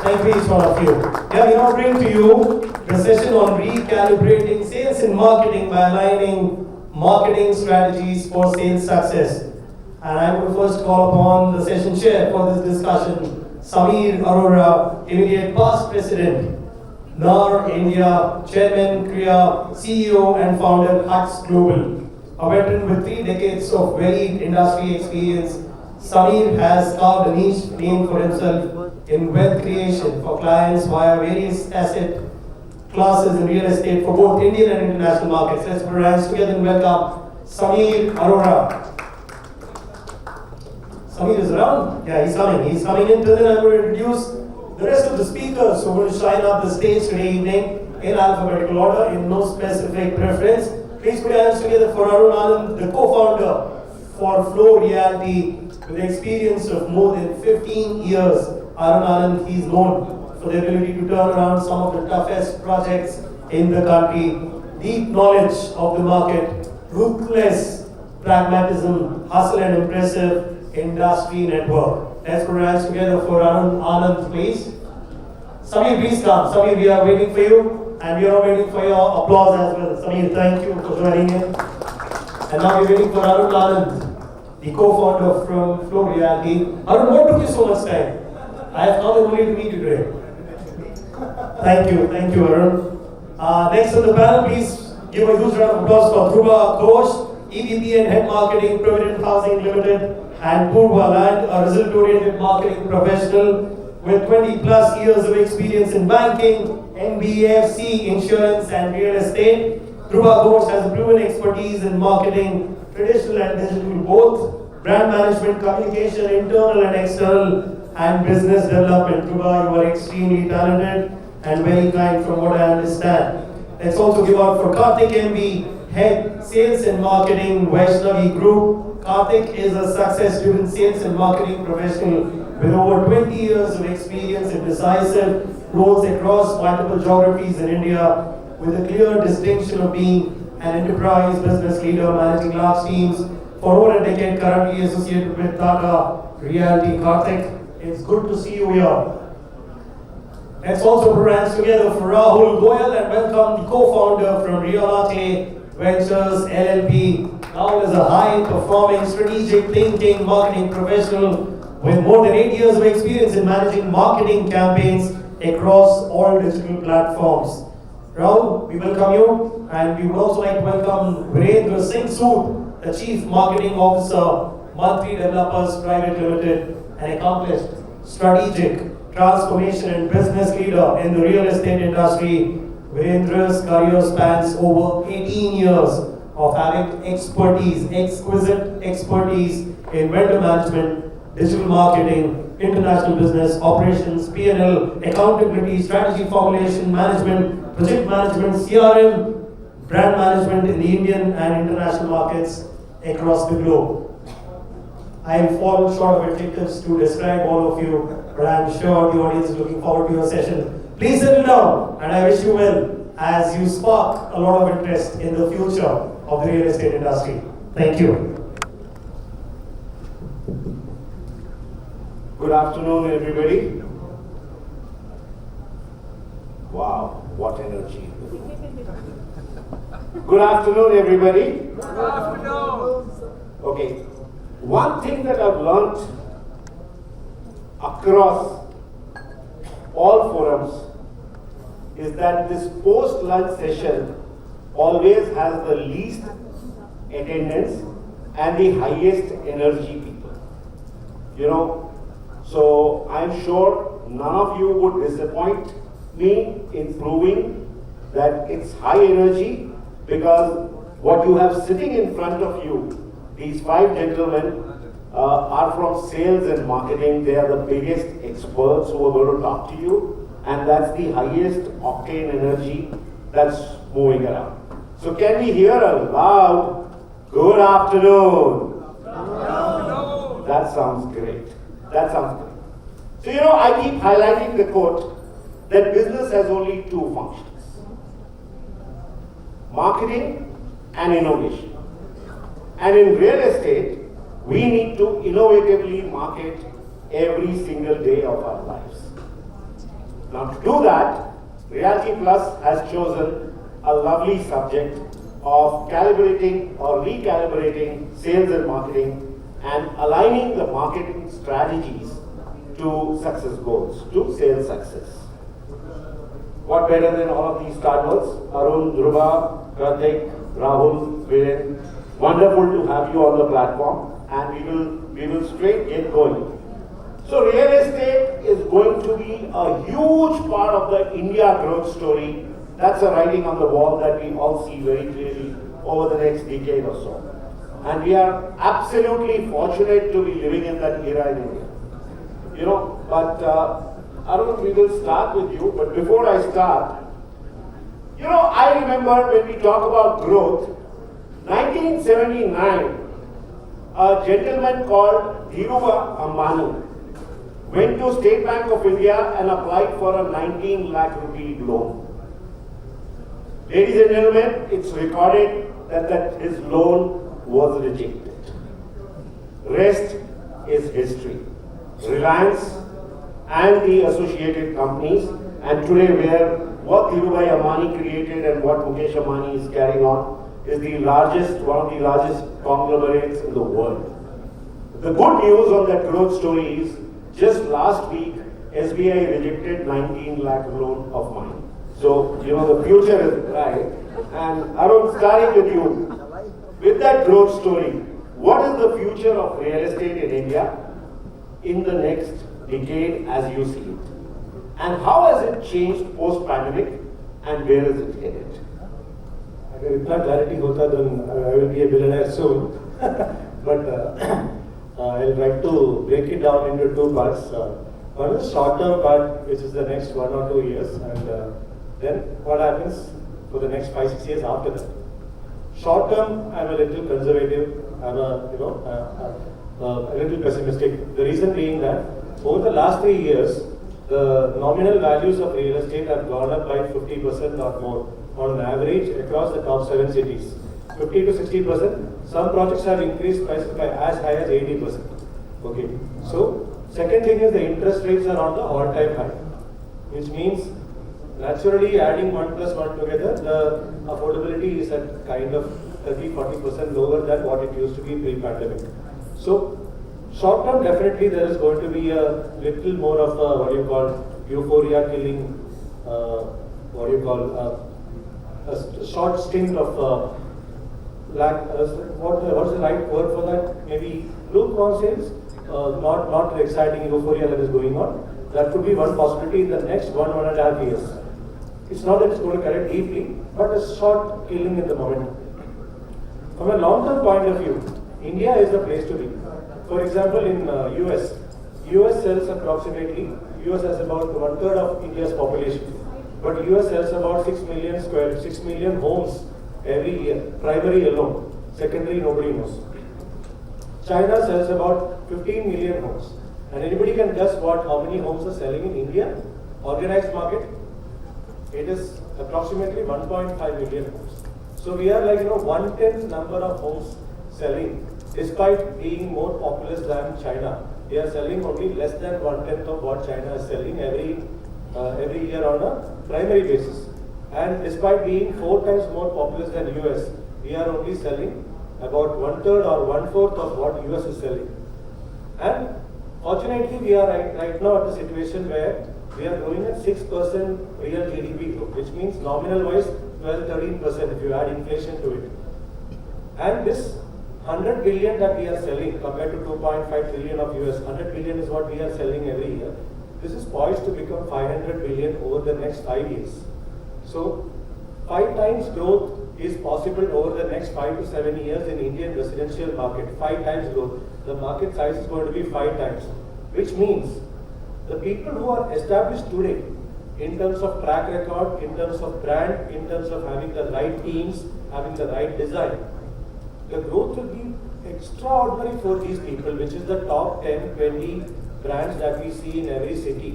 Thank you, each one of you. Yeah, we now bring to you the session on recalibrating sales and marketing by aligning marketing strategies for sales success. And I would first call upon the session chair for this discussion, Samir Arora, immediate past president, NAR India, chairman, CREA, CEO and founder, Hutch Global. A veteran with 3 decades of varied industry experience, Samir has carved a niche name for himself in wealth creation for clients via various asset classes in real estate for both Indian and international markets. Let's put our hands together and welcome Samir Arora. Samir is around? Yeah, he's coming. He's coming in. Then I'm going to introduce the rest of the speakers who are going to shine up the stage today evening in alphabetical order, in no specific preference. Please put your hands together for Arun Anand, the co-founder for Flow Reality, with experience of more than 15 years. Arun Anand, he's known for the ability to turn around some of the toughest projects in the country, deep knowledge of the market, ruthless pragmatism, hustle and impressive industry network. Let's put our hands together for Arun Anand, please. Samir, please come. Samir, we are waiting for you, and we are waiting for your applause as well. Samir, thank you for joining in. And now we're waiting for Arun Anand, the co-founder from Flow Reality. Arun, what took you so much time? I have come only to meet you today. Thank you, Arun. Next on the panel, please give a huge round of applause for Dhruba, Ghosh, EVP and Head Marketing, Provident Housing Limited, and Purva, a result-oriented marketing professional with 20 plus years of experience in banking, NBFC, insurance, and real estate. Dhruba Ghosh has a proven expertise in marketing, traditional and digital, both brand management, communication, internal and external, and business development. Dhruba, you are extremely talented and very kind from what I understand. Let's also give out for Karthik MB, Head Sales and Marketing, Vaishnavi Group. Karthik is a success-driven sales and marketing professional with over 20 years of experience in decisive roles across multiple geographies in India, with a clear distinction of being an enterprise business leader managing large teams for over a decade, currently associated with Tata Realty. Karthik, it's good to see you here. Let's also put our hands together for Rahul, Goyal, and welcome the co-founder from Realatte Ventures LLP. Rahul is a high-performing, strategic thinking marketing professional with more than 8 years of experience in managing marketing campaigns across all digital platforms. Rahul, we welcome you, and we would also like to welcome Virendra Singh Sood, the Chief Marketing Officer, Mantri Developers Private Limited, an accomplished strategic transformation and business leader in the real estate industry. Virendra's career spans over 18 years of having exquisite expertise in vendor management, digital marketing, international business, operations, P&L, accountability, strategy formulation, management, project management, CRM, brand management in the Indian and international markets across the globe. I am fallen short of adjectives to describe all of you, but I am sure the audience is looking forward to your session. Please settle down, and I wish you well as you spark a lot of interest in the future of the real estate industry. Thank you. Good afternoon, everybody. Wow, what energy. Good afternoon, everybody. Good afternoon. Okay. One thing that I've learned across all forums is that this post-lunch session always has the least attendance and the highest energy people. So I'm sure none of you would disappoint me in proving that it's high energy, because what you have sitting in front of you, these 5 gentlemen are from sales and marketing. They are the biggest experts who are going to talk to you, and that's the highest octane energy that's moving around. So can we hear a loud good afternoon? That sounds great. That sounds great. So I keep highlighting the quote that business has only 2 functions: marketing and innovation. And in real estate, we need to innovatively market every single day of our lives. Now to do that, Realty Plus has chosen a lovely subject of calibrating or recalibrating sales and marketing and aligning the marketing strategies to success goals, to sales success. What better than all of these stalwarts? Arun, Dhruba, Karthik, Rahul, Virendra. Wonderful to have you on the platform, and we will straight get going. So real estate is going to be a huge part of the India growth story. That's a writing on the wall that we all see very clearly over the next decade or so. And we are absolutely fortunate to be living in that era in India. You know, but Arun, we will start with you. But before I start, you know, I remember when we talk about growth, 1979, a gentleman called Dhruba went to State Bank of India and applied for a 19 lakh rupee loan. Ladies and gentlemen, it's recorded that his loan was rejected. Rest is history. Reliance and the associated companies, and today what Dhirubhai Ambani created and what Mukesh Ambani is carrying on is one of the largest conglomerates in the world. The good news on that growth story is, just last week, SBI rejected 19 lakh loan of mine. So, you know, the future is bright. And Arun, starting with you, with that growth story, what is the future of real estate in India in the next decade as you see it? And how has it changed post-pandemic and where is it headed? अगर इतना clarity होता then I will be a billionaire soon. But I'll try to break it down into two parts. One is short-term part, which is the next 1 or 2 years, and then what happens for the next 5-6 years after that. Short-term, I'm a little conservative. I'm a little pessimistic. The reason being that over the last 3 years, the nominal values of real estate have gone up by 50% or more on average across the top 7 cities. 50 to 60%. Some projects have increased prices by as high as 80%. Okay. So, second thing is the interest rates are on the all-time high, which means naturally adding 1 plus 1 together, the affordability is at kind of 30-40% lower than what it used to be pre-pandemic. So, short term, definitely there is going to be a little more of a, what you call, euphoria killing, a short stint of what's the right word for that? Maybe lukewarm sales, not exciting euphoria that is going on. That could be one possibility in the next 1.5 years. It's not that it's going to correct deeply, but a short killing in the momentum. From a long-term point of view, India is the place to be. For example, in US sells approximately, US has about 1/3 of India's population, but US sells about 6 million homes every year, primary alone, secondary nobody knows. China sells about 15 million homes. And anybody can guess how many homes are selling in India? Organized market, it is approximately 1.5 million homes. So we are like, 1/10 number of homes selling, despite being more populous than China. They are selling only less than 1/10 of what China is selling every year on a primary basis. And despite being 4 times more populous than US, we are only selling about 1/3 or 1/4 of what US is selling. And fortunately, we are right now at a situation where we are growing at 6% real GDP growth, which means nominal wise 12-13% if you add inflation to it. And this 100 billion that we are selling compared to 2.5 trillion of US, 100 billion is what we are selling every year. This is poised to become 500 billion over the next 5 years. So, 5 times growth is possible over the next 5 to 7 years in Indian residential market. 5 times growth. The market size is going to be 5 times, which means the people who are established today in terms of track record, in terms of brand, in terms of having the right teams, having the right design, the growth will be extraordinary for these people, which is the top 10, 20 brands that we see in every city.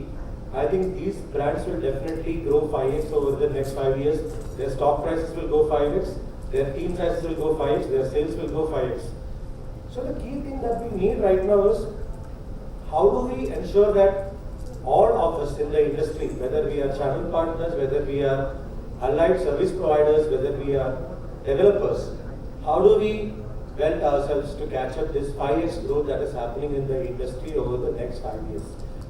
I think these brands will definitely grow 5x over the next 5 years. Their stock prices will go 5x, their team sizes will go 5x, their sales will go 5x. So the key thing that we need right now is how do we ensure that all of us in the industry, whether we are channel partners, whether we are allied service providers, whether we are developers, how do we weld ourselves to catch up this 5x growth that is happening in the industry over the next 5 years?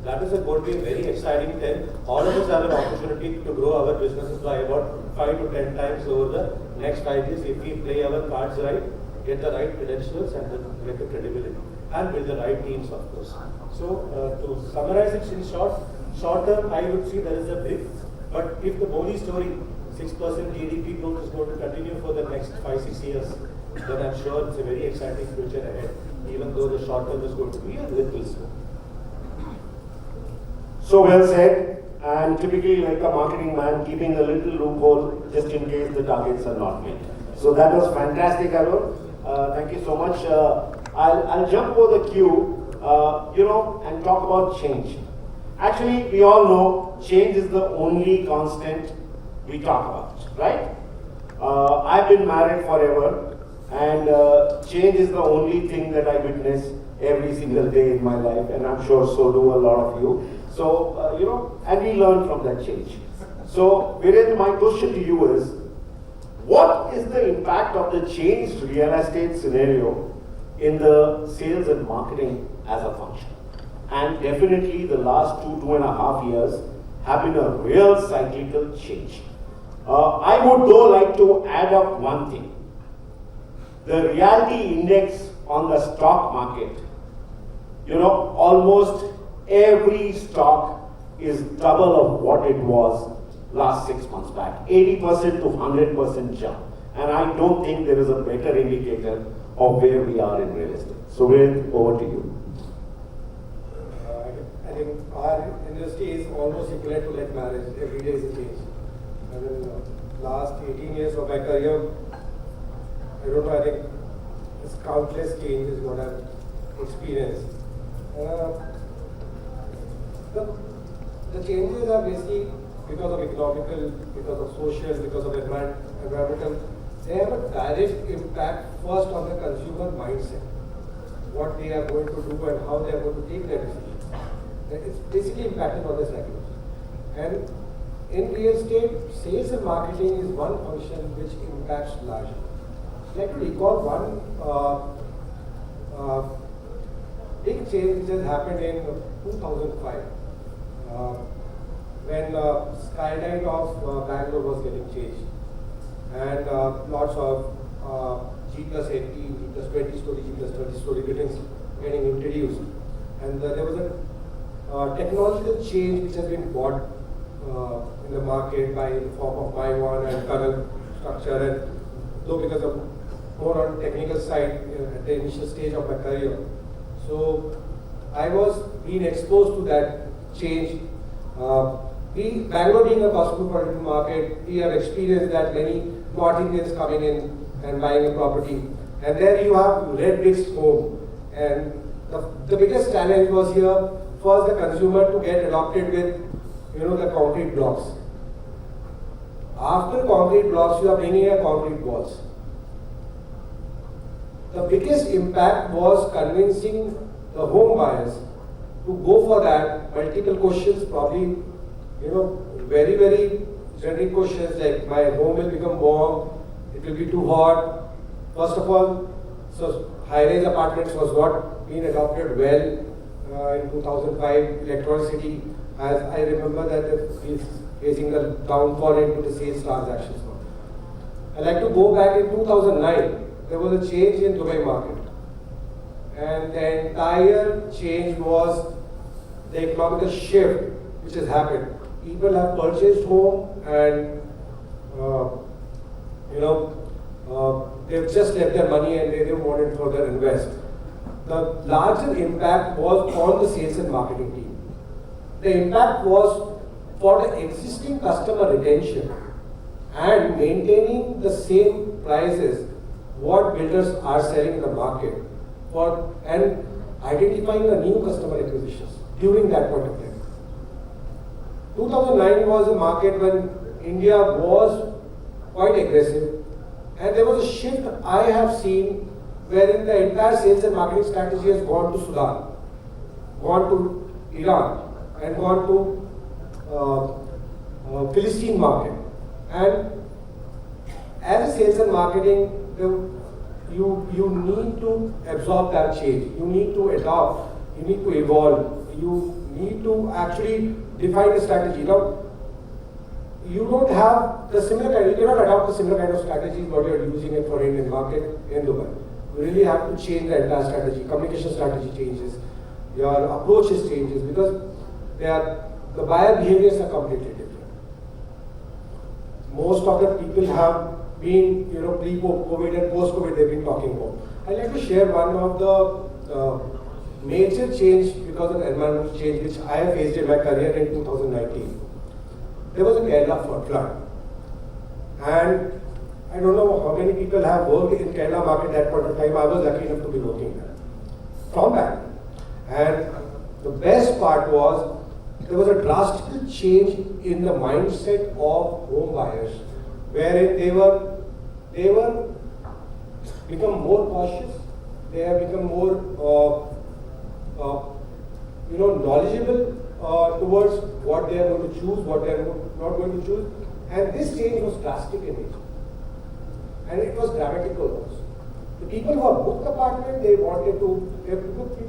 That is going to be a very exciting time. All of us have an opportunity to grow our businesses by about 5 to 10 times over the next 5 years if we play our cards right, get the right credentials and get the credibility, and build the right teams, of course. So, to summarize it in short term, I would see there is a blip. But if the Modi story, 6% GDP growth is going to continue for the next 5-6 years, then I'm sure it's a very exciting future ahead, even though the short term is going to be a little slow. So well said, and typically like a marketing man, keeping a little loophole just in case the targets are not met. So that was fantastic, Arun. Thank you so much. I'll jump over the queue, and talk about change. Actually, we all know change is the only constant we talk about, right? I've been married forever, and change is the only thing that I witness every single day in my life, and I'm sure so do a lot of you. So, and we learn from that change. So, Virendra, my question to you is, what is the impact of the changed real estate scenario in the sales and marketing as a function? And definitely the last 2.5 years have been a real cyclical change. I would though like to add up one thing. The reality index on the stock market, almost every stock is double of what it was last 6 months back. 80% to 100% jump. And I don't think there is a better indicator of where we are in real estate. So Virendra, over to you. I think our industry is almost equivalent to like marriage. Every day is a change. I mean, last 18 years of my career, I don't know, I think it's countless changes what I've experienced. The changes are basically because of economical, because of social, because of environmental. They have a direct impact first on the consumer mindset, what they are going to do and how they are going to take their decisions. It's basically impacting on the cycle. And in real estate, sales and marketing is one function which impacts largely. I'd like to recall one big change which has happened in 2005 when skyline of Bangalore was getting changed, and lots of G+18, G+20 story, G+30 story buildings getting introduced, and there was a technological change which has been bought in the market by the form of My1 and tunnel structure, and though because of more on technical side at the initial stage of my career. So I was being exposed to that change. Bangalore being a cosmopolitan market, we have experienced that many North Indians coming in and buying a property. And there you have red bricks home. And the biggest challenge was here, first the consumer to get adopted with, the concrete blocks. After concrete blocks, you are bringing a concrete walls. The biggest impact was convincing the home buyers to go for that. Multiple questions, probably, very, very generic questions like my home will become warm, it will be too hot. First of all, so high-rise apartments was what being adopted well in 2005. Electricity, as I remember that is facing the downfall into the sales transactions. I'd like to go back in 2009. There was a change in Dubai market, and the entire change was the economical shift which has happened. People have purchased home and they've just left their money and they didn't want to further invest. The larger impact was on the sales and marketing team. The impact was for the existing customer retention and maintaining the same prices what builders are selling in the market and identifying the new customer acquisitions during that point of time. 2009 was a market when India was quite aggressive, and there was a shift I have seen wherein the entire sales and marketing strategy has gone to Sudan, gone to Iran, and gone to Philistine market. And as a sales and marketing, you need to absorb that change. You need to adopt. You need to evolve. You need to actually define a strategy. Now, you don't have the similar kind. You cannot adopt the similar kind of strategies what you are using in for Indian market in Dubai. You really have to change the entire strategy. Communication strategy changes. Your approaches changes because the buyer behaviors are completely different. Most of the people have been, pre-COVID and post-COVID, they've been talking about. I'd like to share one of the major change because of environmental change which I have faced in my career in 2019. There was a Kerala flood. And I don't know how many people have worked in Kerala market at that point of time. I was lucky enough to be working there. From that. And the best part was there was a drastic change in the mindset of home buyers, wherein they were become more cautious, they have become more knowledgeable towards what they are going to choose, what they are not going to choose, and this change was drastic in nature, and it was dramatical also. The people who have booked apartment, people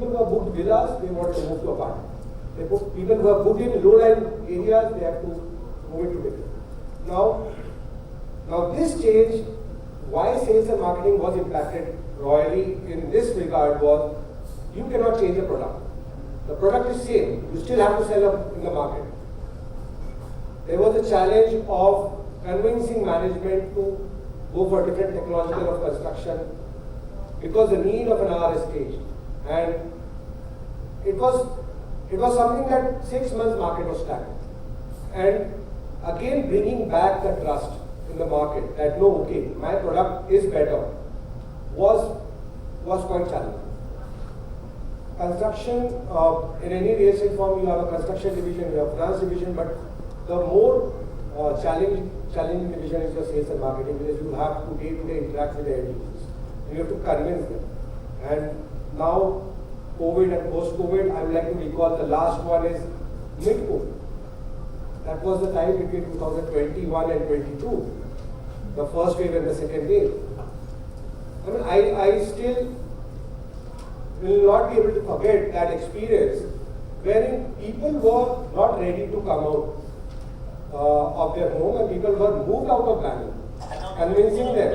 who have booked villas, they want to move to apartment. People who have booked in low-lying areas, they have to move into different. Now this change, why sales and marketing was impacted royally in this regard was, you cannot change the product. The product is same, you still have to sell up in the market. There was a challenge of convincing management to go for different technological of construction because the need of an hour is staged. And it was something that 6 months market was stagnant. And again bringing back the trust in the market that no, okay, my product is better was quite challenging. Construction, in any real estate firm, you have a construction division, you have a finance division, but the more challenging division is your sales and marketing because you have to day-to-day interact with the end users. You have to convince them. And now, COVID and post-COVID, I would like to recall the last one is mid-COVID. That was the time between 2021 and 22, the first wave and the second wave. I mean, I still will not be able to forget that experience wherein people were not ready to come out of their home and people were moved out of Bangalore, convincing them.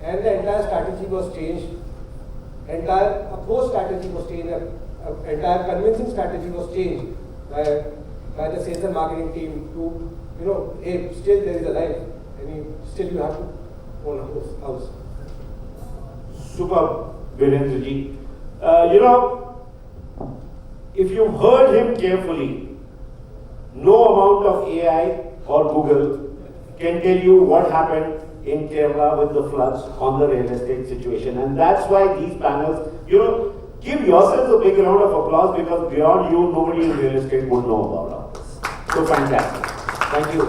And the entire strategy was changed, entire approach strategy was changed, entire convincing strategy was changed by the sales and marketing team to, hey, still there is a life, still you have to own a house. Super, Virendra ji. If you heard him carefully, no amount of AI or Google can tell you what happened in Kerala with the floods on the real estate situation. And that's why these panels, give yourselves a big round of applause because beyond you, nobody in real estate would know about all this. So fantastic. Thank you.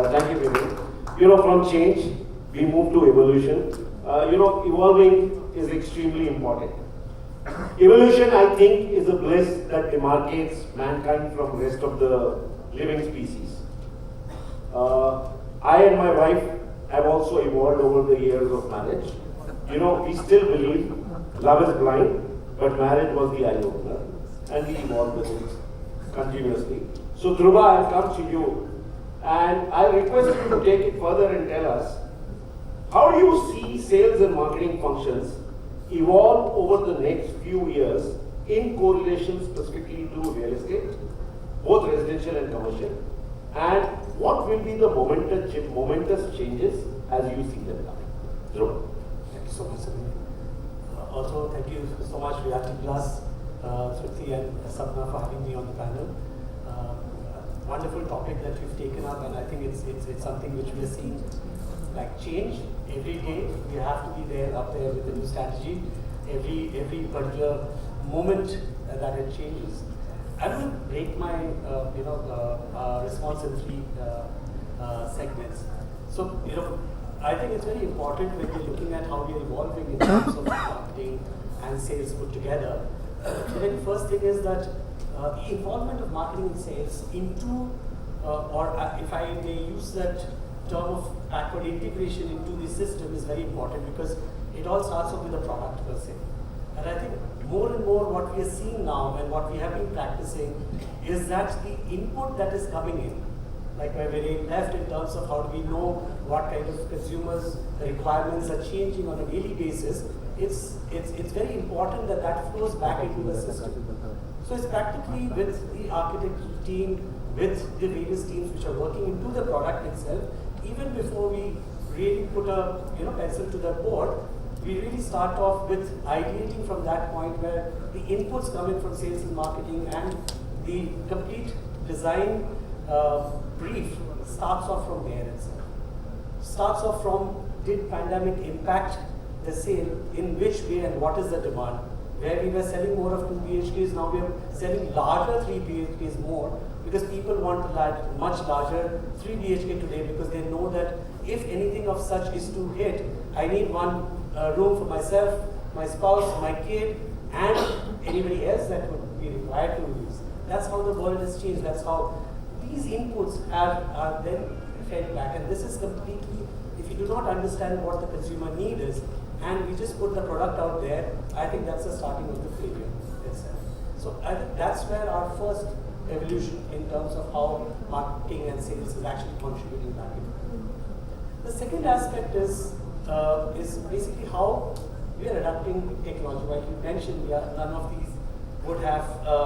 Thank you, Vivek. From change, we move to evolution. Evolving is extremely important. Evolution, I think, is a bliss that demarcates mankind from the rest of the living species. I and my wife have also evolved over the years of marriage. We still believe love is blind, but marriage was the eye opener, and we evolved with it continuously. So, Dhruba, I have come to you, and I request you to take it further and tell us, how do you see sales and marketing functions evolve over the next few years in correlation specifically to real estate, both residential and commercial, and what will be the momentous changes as you see them coming? Dhruba. Thank you so much, Samir. Also, thank you so much, Realatte Plus, Tripti and Sapna for having me on the panel. Wonderful topic that you've taken up, and I think it's something which we are seeing like change every day. We have to be there up there with the new strategy. Every particular moment that it changes. I will break my response in 3 segments. So I think it's very important when we're looking at how we're evolving in terms of marketing and sales put together. The very first thing is that the involvement of marketing and sales into, if I may use that term of backward integration into the system is very important, because it all starts off with the product per se. And I think more and more what we are seeing now and what we have been practicing is that the input that is coming in, like my very left in terms of how do we know what kind of consumers' requirements are changing on a daily basis, it's very important that that flows back into the system. So it's practically with the architecture team, with the various teams which are working into the product itself, even before we really put a pencil to the board, we really start off with ideating from that point where the inputs coming from sales and marketing and the complete design brief starts off from there itself. Starts off from, did pandemic impact the sale, in which way and what is the demand? Where we were selling more of 2 BHKs, now we are selling larger 3 BHKs more, because people want to much larger 3 BHK today, because they know that if anything of such is to hit, I need one room for myself, my spouse, my kid, and anybody else that would be required to use. That's how the world has changed. That's how these inputs are then fed back. And this is completely, if you do not understand what the consumer need is, and we just put the product out there, I think that's the starting of the failure itself. So I think that's where our first evolution in terms of how marketing and sales is actually contributing back into it. The second aspect is basically how we are adapting technology. Like you mentioned, none of these would have, the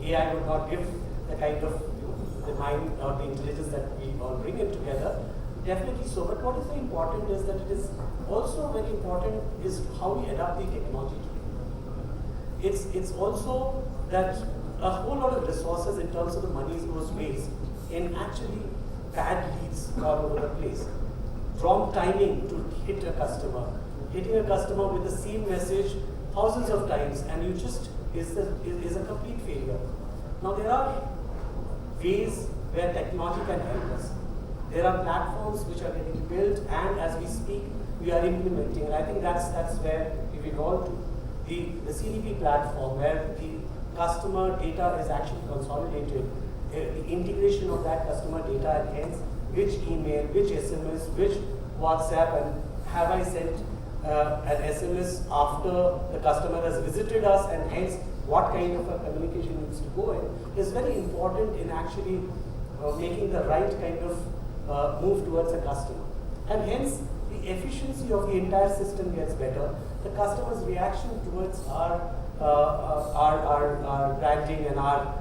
AI would not give the kind of the mind or the intelligence that we all bring in together. Definitely so. But what is very important is that it is also very important is how we adapt the technology today. It's also that a whole lot of resources in terms of the money goes waste in actually bad leads all over the place. Wrong timing to hit a customer, hitting a customer with the same message thousands of times, and you just is a complete failure. Now there are ways where technology can help us. There are platforms which are getting built, and as we speak, we are implementing. And I think that's where we evolve to the CDP platform, where the customer data is actually consolidated, the integration of that customer data, and hence which email, which SMS, which WhatsApp, and have I sent an SMS after the customer has visited us, and hence what kind of a communication needs to go in, is very important in actually making the right kind of move towards a customer. And hence the efficiency of the entire system gets better. The customer's reaction towards our branding and our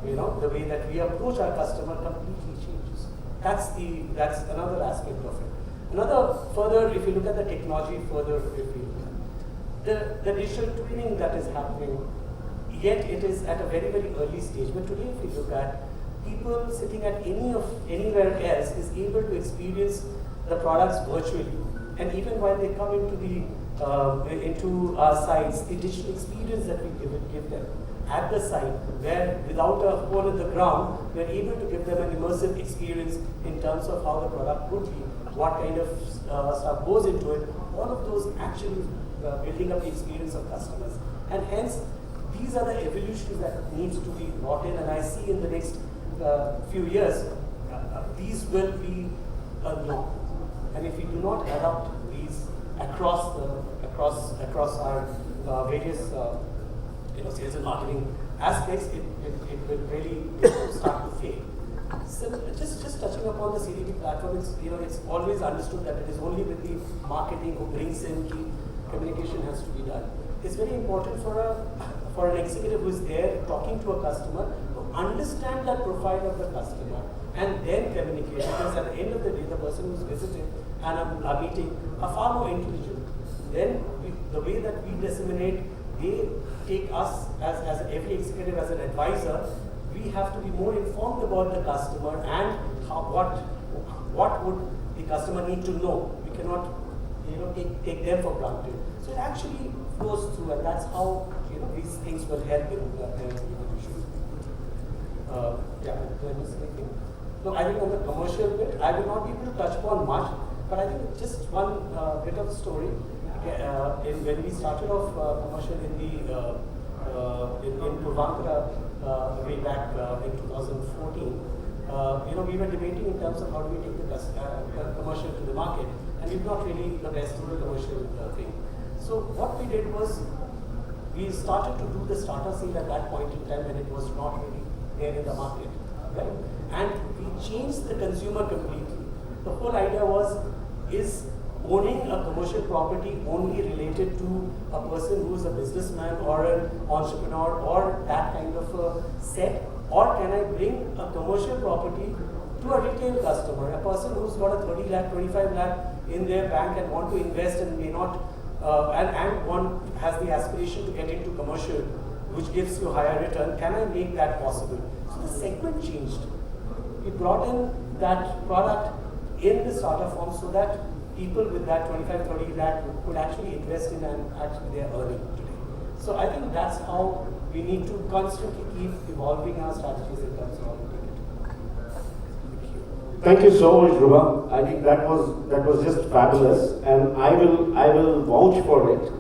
the way that we approach our customer completely changes. That's another aspect of it. Another further, if you look at the technology further, if you look at the digital twinning that is happening, yet it is at a very, very early stage. But today, if you look at people sitting at anywhere else is able to experience the products virtually, and even while they come into our sites, the digital experience that we give them at the site, where without a hole in the ground, we are able to give them an immersive experience in terms of how the product would be, what kind of stuff goes into it. All of those actually building up the experience of customers, and hence these are the evolutions that needs to be brought in. And I see in the next few years, these will be a norm. And if we do not adopt these across our various sales and marketing aspects, it will really start to fail. So just touching upon the CDP platform, it's always understood that it is only with the marketing who brings in the communication has to be done. It's very important for an executive who is there talking to a customer to understand that profile of the customer and then communicate, because at the end of the day, the person who's visited and a meeting are far more intelligent. Then the way that we disseminate, they take us as every executive as an advisor. We have to be more informed about the customer and what would the customer need to know. We cannot take them for granted. So it actually flows through, and that's how these things will help in the evolution. Did I miss anything? Look, I think on the commercial bit, I will not be able to touch upon much, but I think just one bit of story. When we started off commercial in the in Purva, way back in 2014, we were debating in terms of how do we take the commercial to the market, and we've not really the best in the commercial thing. So what we did was, we started to do the starter sale at that point in time when it was not really there in the market, right? And we changed the consumer completely. The whole idea was, is owning a commercial property only related to a person who is a businessman or an entrepreneur or that kind of a set, or can I bring a commercial property to a retail customer, a person who's got a 30 lakh, 25 lakh in their bank and want to invest and may not, and one has the aspiration to get into commercial, which gives you higher return, can I make that possible? So the segment changed. We brought in that product in the starter form so that people with that 25, 30 lakh could actually invest in and actually they are earning today. So I think that's how we need to constantly keep evolving our strategies in terms of how we take it. Thank you so much, Dhruba. I think that was just fabulous, and I will vouch for it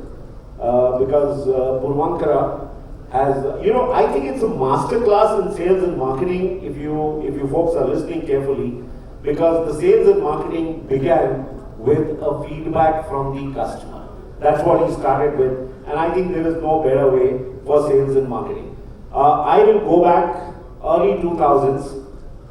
because Purvankara has, I think it's a masterclass in sales and marketing. If you folks are listening carefully, because the sales and marketing began with a feedback from the customer. That's what he started with, and I think there is no better way for sales and marketing. I will go back early 2000s.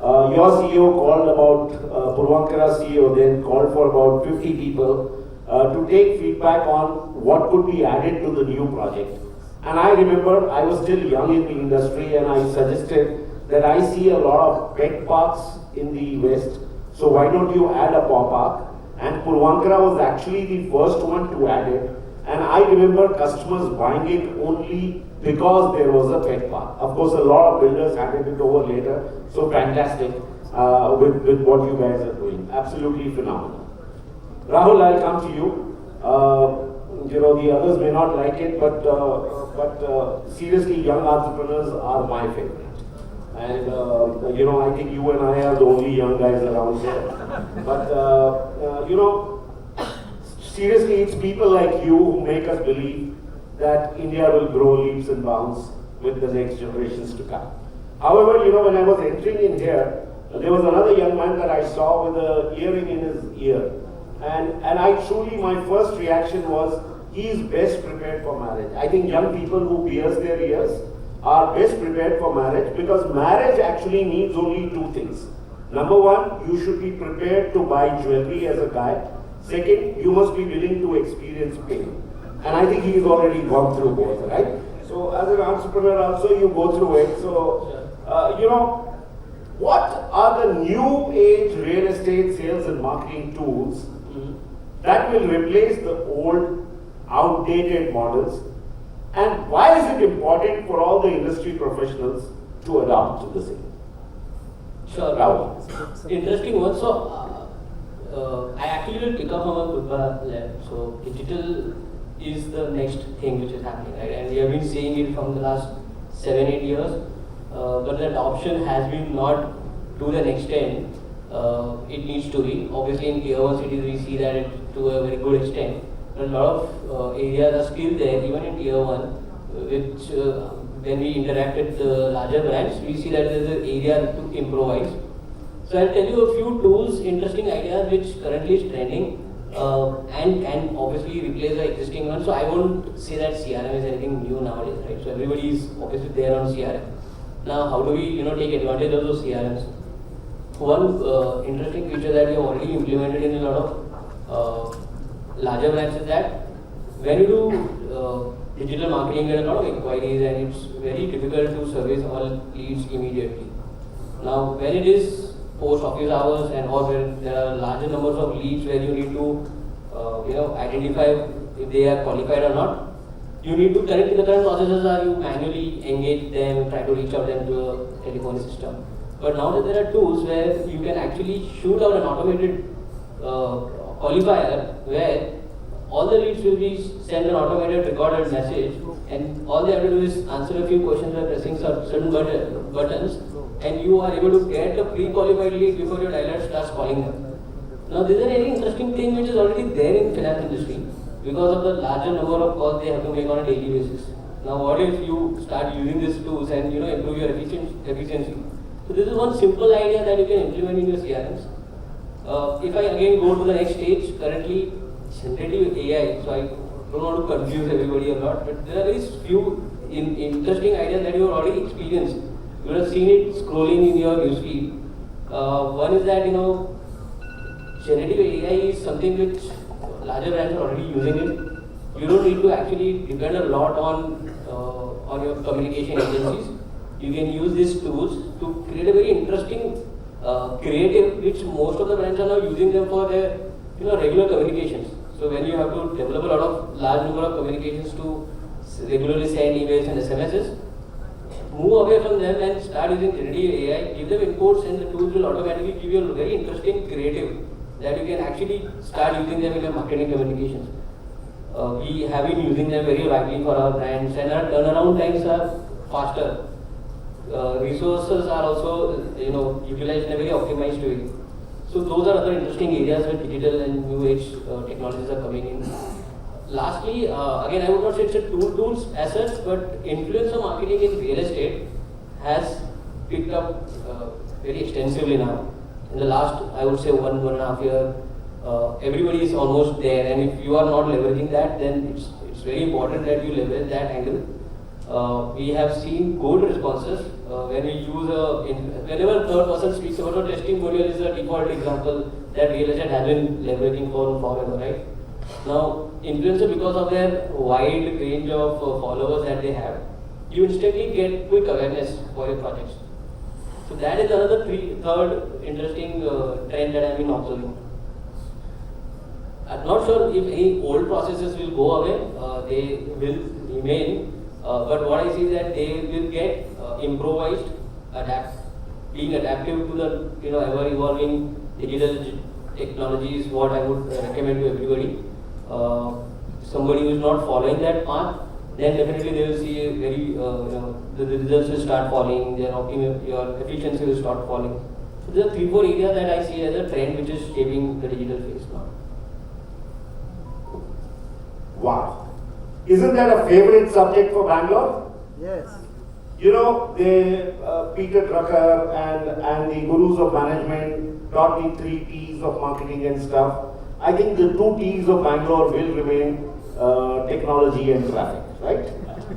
Your CEO called about, Purvankara's CEO then called for about 50 people to take feedback on what could be added to the new project. And I remember I was still young in the industry, and I suggested that I see a lot of pet parks in the West, so why don't you add a paw park? And Purvankara was actually the first one to add it. And I remember customers buying it only because there was a pet park. Of course, a lot of builders added it over later. So fantastic with what you guys are doing. Absolutely phenomenal. Rahul, I'll come to you. The others may not like it, but seriously, young entrepreneurs are my favorite. And I think you and I are the only young guys around here. But seriously, it's people like you who make us believe that India will grow leaps and bounds with the next generations to come. However, when I was entering in here, there was another young man that I saw with an earring in his ear. And my first reaction was, he is best prepared for marriage. I think young people who pierce their ears are best prepared for marriage, because marriage actually needs only two things. Number one, you should be prepared to buy jewelry as a guy. Second, you must be willing to experience pain. And I think he's already gone through both, right? So as an entrepreneur also, you go through it. So, what are the new age real estate sales and marketing tools that will replace the old, outdated models? And why is it important for all the industry professionals to adopt to the same? Sure. Rahul. Interesting one. So, I actually will pick up from a Purva left. So, digital is the next thing which is happening, right? And we have been seeing it from the last 7-8 years. But the adoption has been not to the extent it needs to be. Obviously, in tier 1 cities, we see that it to a very good extent. But a lot of areas are still there, even in tier 1, which when we interact with larger brands, we see that there is an area to improvise. So I'll tell you a few tools, interesting ideas which currently is trending and can obviously replace the existing one. So I won't say that CRM is anything new nowadays, right? So everybody is obviously there on CRM. Now, how do we take advantage of those CRMs? One interesting feature that we have already implemented in a lot of larger brands is that when you do digital marketing, you get a lot of inquiries, and it's very difficult to service all leads immediately. Now, when it is post office hours and or when there are larger numbers of leads where you need to identify if they are qualified or not, you need to currently the current processes are you manually engage them, try to reach out them to a telephone system. But now that there are tools where you can actually shoot out an automated qualifier where all the leads will be sent an automated recorded message, and all they have to do is answer a few questions by pressing certain buttons, and you are able to get a pre-qualified lead before your dialer starts calling them. Now, this is an very interesting thing which is already there in finance industry because of the larger number of calls they have to make on a daily basis. Now what if you start using these tools and improve your efficiency? So this is one simple idea that you can implement in your CRMs. If I again go to the next stage, currently generative AI, so I don't want to confuse everybody a lot, but there are these few interesting ideas that you have already experienced. You have seen it scrolling in your newsfeed. One is that generative AI is something which larger brands are already using it. You don't need to actually depend a lot on your communication agencies. You can use these tools to create a very interesting creative, which most of the brands are now using them for their regular communications. So when you have to develop a lot of large number of communications to regularly send emails and SMSs, move away from them and start using generative AI, give them inputs, and the tools will automatically give you a very interesting creative that you can actually start using them in your marketing communications. We have been using them very widely for our brands, and our turnaround times are faster. Resources are also utilized in a very optimized way. So those are other interesting areas where digital and new age technologies are coming in. Lastly, again, I would not say it's a tools as such, but influencer marketing in real estate has picked up very extensively now. In the last, I would say 1.5 years, everybody is almost there, and if you are not leveraging that, then it's very important that you leverage that angle. We have seen good responses when we use whenever third person speaks about a testing Goyal is a default example that real estate has been leveraging for forever, right? Now, influencer, because of their wide range of followers that they have, you instantly get quick awareness for your projects. So that is another third interesting trend that I have been observing. I'm not sure if any old processes will go away, they will remain, but what I see is that they will get improvised, being adaptive to the ever evolving digital technology is what I would recommend to everybody. Somebody who is not following that path, then definitely they will see a very the results will start falling, your efficiency will start falling. So there are 3-4 areas that I see as a trend which is shaping the digital phase now. Wow. Isn't that a favorite subject for Bangalore? Yes. Peter Drucker and the gurus of management taught me 3 T's of marketing and stuff. I think the 2 T's of Bangalore will remain technology and traffic, right?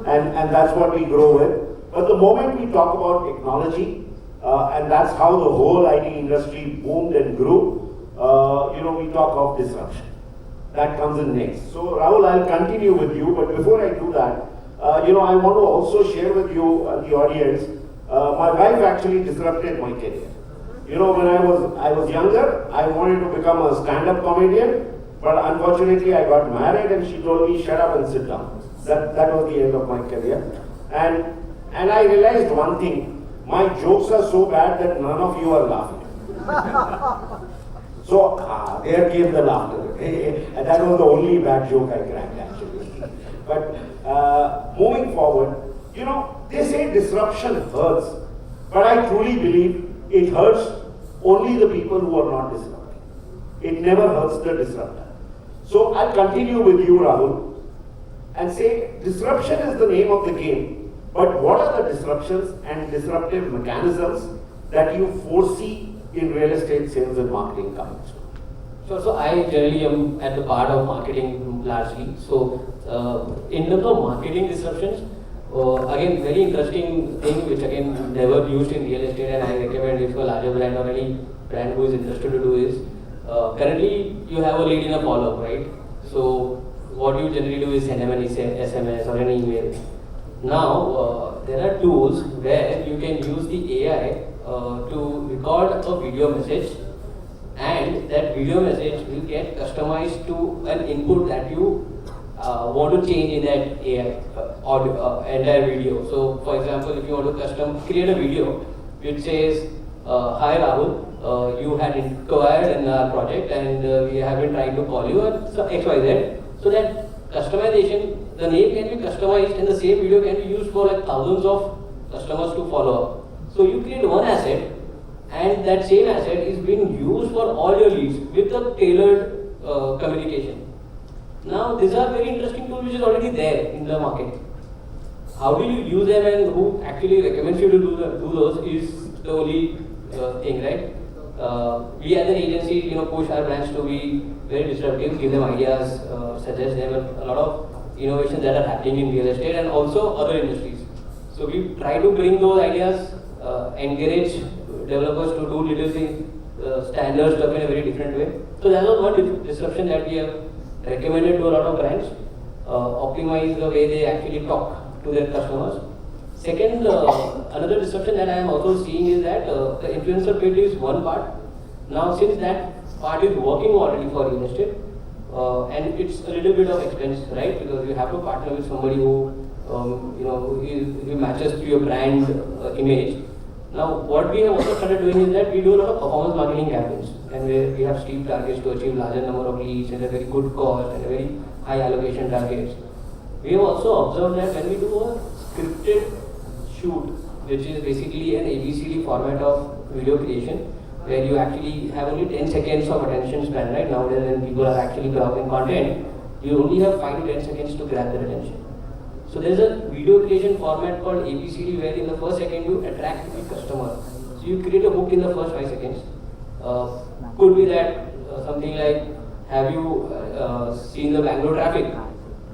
And that's what we grow with. But the moment we talk about technology, and that's how the whole IT industry boomed and grew, we talk of disruption. That comes in next. So Rahul, I'll continue with you, but before I do that, I want to also share with you and the audience, my wife actually disrupted my career. When I was younger, I wanted to become a stand-up comedian, but unfortunately I got married and she told me, shut up and sit down. That was the end of my career. And I realized one thing, my jokes are so bad that none of you are laughing. So, there came the laughter. And that was the only bad joke I cracked actually. But moving forward, they say disruption hurts, but I truly believe it hurts only the people who are not disrupted. It never hurts the disruptor. So I'll continue with you, Rahul, and say disruption is the name of the game, but what are the disruptions and disruptive mechanisms that you foresee in real estate sales and marketing coming through? Sure. So I generally am at the part of marketing largely. So in terms of marketing disruptions, again, very interesting thing which again never used in real estate, and I recommend if a larger brand or any brand who is interested to do is, currently you have a lead in a follow-up, right? So what you generally do is send them an SMS or an email. Now there are tools where you can use the AI to record a video message, and that video message will get customized to an input that you want to change in that AI entire video. So for example, if you want to create a video which says, hi Rahul, you had inquired in our project and we have been trying to call you at XYZ. So that customization, the name can be customized and the same video can be used for like thousands of customers to follow up. So you create one asset, and that same asset is being used for all your leads with a tailored communication. Now, these are very interesting tools which is already there in the market. how do you use them and who actually recommends you to do those is the only thing, right? We as an agency, push our brands to be very disruptive, give them ideas, suggest them a lot of innovations that are happening in real estate and also other industries. So we try to bring those ideas, encourage developers to do little things, standard stuff in a very different way. So that was one disruption that we have recommended to a lot of brands, optimize the way they actually talk to their customers. Second, another disruption that I am also seeing is that the influencer bit is one part. Now since that part is working already for real estate, and it's a little bit of expense, right? Because you have to partner with somebody who who matches to your brand image. Now, what we have also started doing is that we do a lot of performance marketing campaigns, and we have steep targets to achieve larger number of leads and a very good cost and a very high allocation targets. We have also observed that when we do a scripted shoot, which is basically an ABCD format of video creation, where you actually have only 10 seconds of attention span, right? Nowadays, when people are actually browsing content, you only have 5 to 10 seconds to grab their attention. So there's a video creation format called ABCD where in the first second you attract the customer. So you create a hook in the first 5 seconds. Could be that something like, have you seen the Bangalore traffic?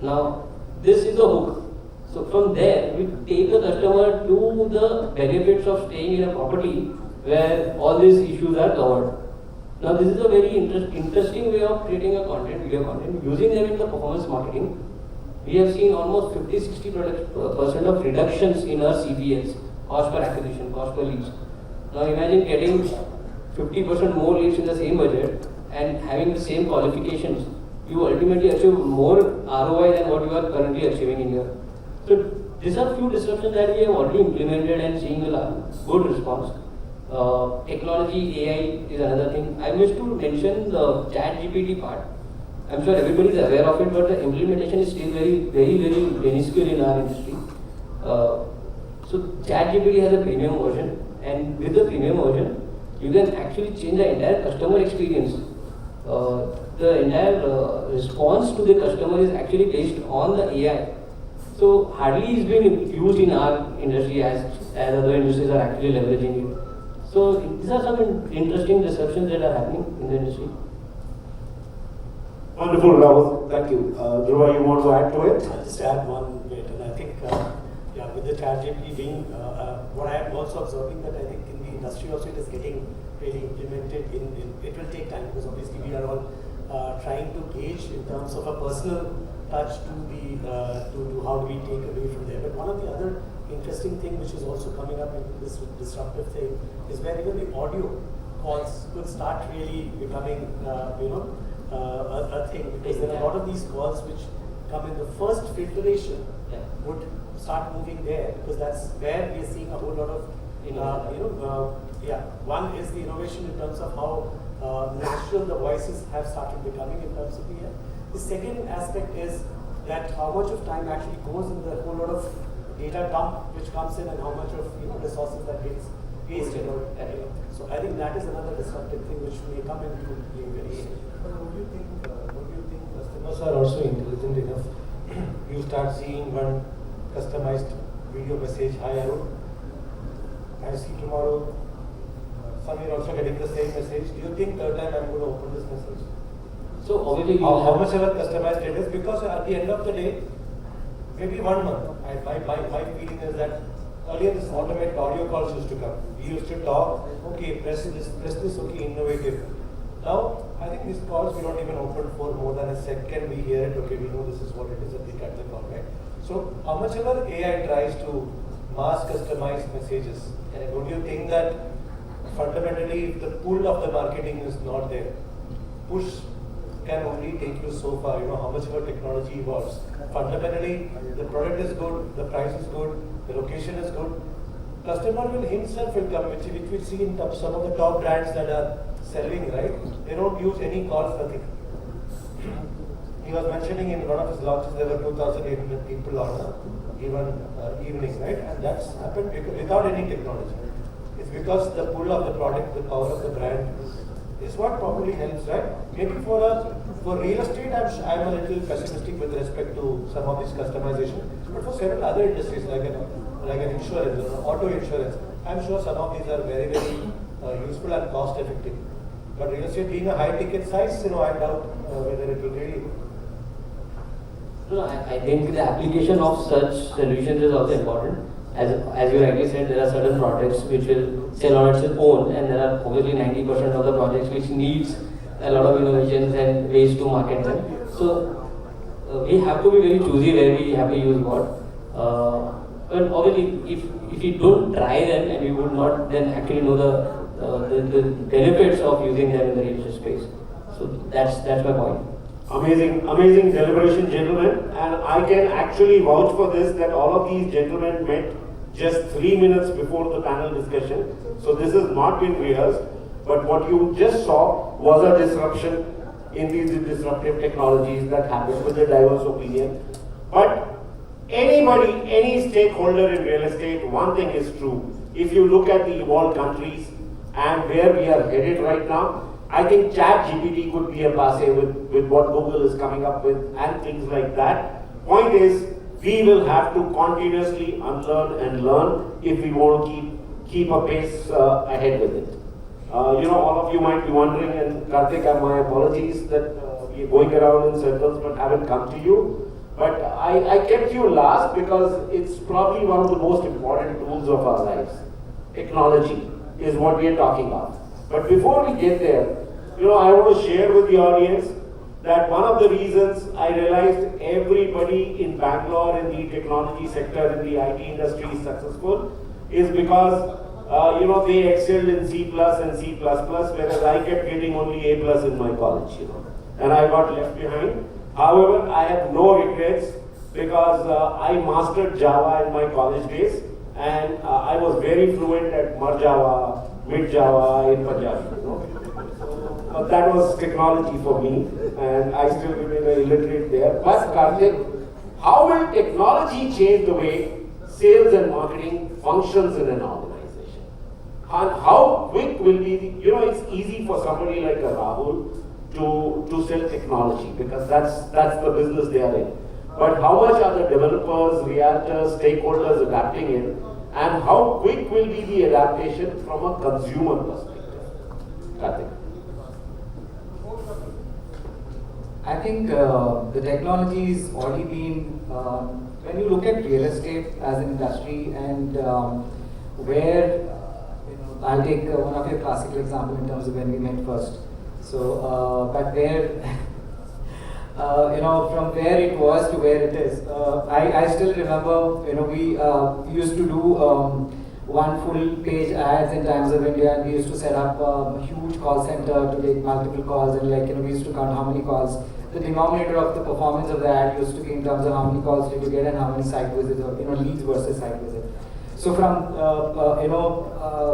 Now this is the hook. So from there we take the customer to the benefits of staying in a property where all these issues are covered. Now this is a very interesting way of creating a video content, using them in the performance marketing. We have seen almost 50-60% of reductions in our CPLs, cost per acquisition, cost per leads. Now imagine getting 50% more leads in the same budget and having the same qualifications. You ultimately achieve more ROI than what you are currently achieving in here. So these are few disruptions that we have already implemented and seeing a good response. Technology, AI is another thing. I wish to mention the chat GPT part. I'm sure everybody is aware of it, but the implementation is still very minuscule in our industry. So ChatGPT has a premium version, and with the premium version, you can actually change the entire customer experience. The entire response to the customer is actually based on the AI. So hardly is being used in our industry as other industries are actually leveraging it. So these are some interesting disruptions that are happening in the industry. Wonderful, Rahul. Thank you. Dhruba, you want to add to it? I'll just add one bit, and I think, with the ChatGPT being, what I am also observing that I think in the industry also it is getting really implemented. It will take time because obviously we are all trying to gauge in terms of a personal touch to how do we take away from there. But one of the other interesting thing which is also coming up in this disruptive thing is where even the audio calls could start really becoming, a thing, because there are a lot of these calls which come in the first filtration would start moving there, because that's where we are seeing a whole lot of one is the innovation in terms of how natural the voices have started becoming in terms of the air. The second aspect is that how much of time actually goes in the whole lot of data dump which comes in and how much of resources that gets wasted. So I think that is another disruptive thing which may come into play very soon. What do you think customers are also intelligent enough? You start seeing one customized video message, hi Arun, I see tomorrow Samir also getting the same message. Do you think third time I'm going to open this message? So obviously how much ever customized it is, because at the end of the day, maybe 1 month, my feeling is that earlier this automated audio calls used to come. We used to talk, okay, press this, okay, innovative. Now, I think these calls we don't even open for more than a second. We hear it, okay, we know this is what it is, and we cut the call, right? So, how much ever AI tries to mass customize messages, don't you think that fundamentally if the pull of the marketing is not there, push can only take you so far, how much ever technology evolves. Fundamentally, the product is good, the price is good, the location is good. Customer will himself will come, which we see in some of the top brands that are selling, right? They don't use any calls, nothing. He was mentioning in one of his launches there were 2,800 people on a given evening, right? And that's happened without any technology. It's because the pull of the product, the power of the brand is what probably helps, right? Maybe for real estate, I'm a little pessimistic with respect to some of this customization. But for several other industries like an insurance, auto insurance, I'm sure some of these are very, very useful and cost effective. But real estate being a high ticket size, I doubt whether it will really. No, I think the application of such solutions is also important. As you rightly said, there are certain projects which will sell on its own, and there are obviously 90% of the projects which needs a lot of innovations and ways to market them. So we have to be very choosy where we have to use what. But obviously, if we don't try them, and we would not then actually know the benefits of using them in the real estate space. So that's my point. Amazing deliberation, gentlemen. And I can actually vouch for this that all of these gentlemen met just 3 minutes before the panel discussion. So this has not been rehearsed. But what you just saw was a disruption in these disruptive technologies that happen with a diverse opinion. But anybody, any stakeholder in real estate, one thing is true. If you look at the evolved countries and where we are headed right now, I think ChatGPT could be a passe with what Google is coming up with and things like that. Point is, we will have to continuously unlearn and learn if we want to keep a pace ahead with it. All of you might be wondering, and Karthik, my apologies that we're going around in circles but haven't come to you. But I kept you last because it's probably one of the most important tools of our lives. Technology is what we are talking about. But before we get there, I want to share with the audience that one of the reasons I realized everybody in Bangalore in the technology sector, in the IT industry is successful is because, they excelled in C++ and C++, whereas I kept getting only A+ in my college, and I got left behind. However, I have no regrets because I mastered Java in my college days, and I was very fluent at Mar Java, Mid Java in Punjabi. That was technology for me, and I still remain illiterate there. But Karthik, how will technology change the way sales and marketing functions in an organization? And how quick will be it's easy for somebody like a Rahul to sell technology because that's the business they are in. But how much are the developers, realtors, stakeholders adapting in, and how quick will be the adaptation from a consumer perspective? Karthik. I think the technology has already been, when you look at real estate as an industry and where, I'll take one of your classical example in terms of when we met first. So, but where, from where it was to where it is. I still remember, we used to do one full page ads in Times of India, and we used to set up a huge call center to take multiple calls, and we used to count how many calls. The denominator of the performance of the ad used to be in terms of how many calls did you get and how many site visits or leads versus site visit. So from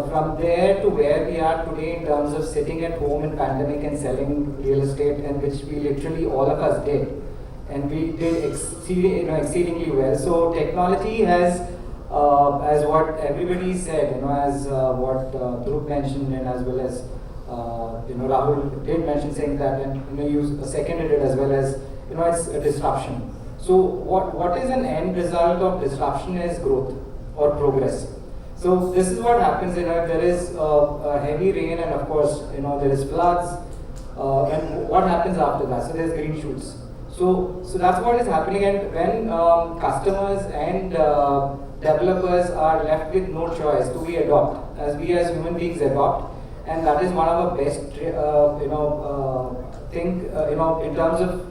from there to where we are today in terms of sitting at home in pandemic and selling real estate, and which we literally all of us did, and we did exceedingly well. So technology has, as what everybody said, as what Dhruba mentioned, and as well as Rahul did mention, saying that, and you seconded it as well as it's a disruption. So what is an end result of disruption is growth or progress. So this is what happens. There is heavy rain, and of course there is floods, and what happens after that? So there's green shoots. So that's what is happening, and when customers and developers are left with no choice, do we adopt? As we as human beings adopt, and that is one of our best thing in terms of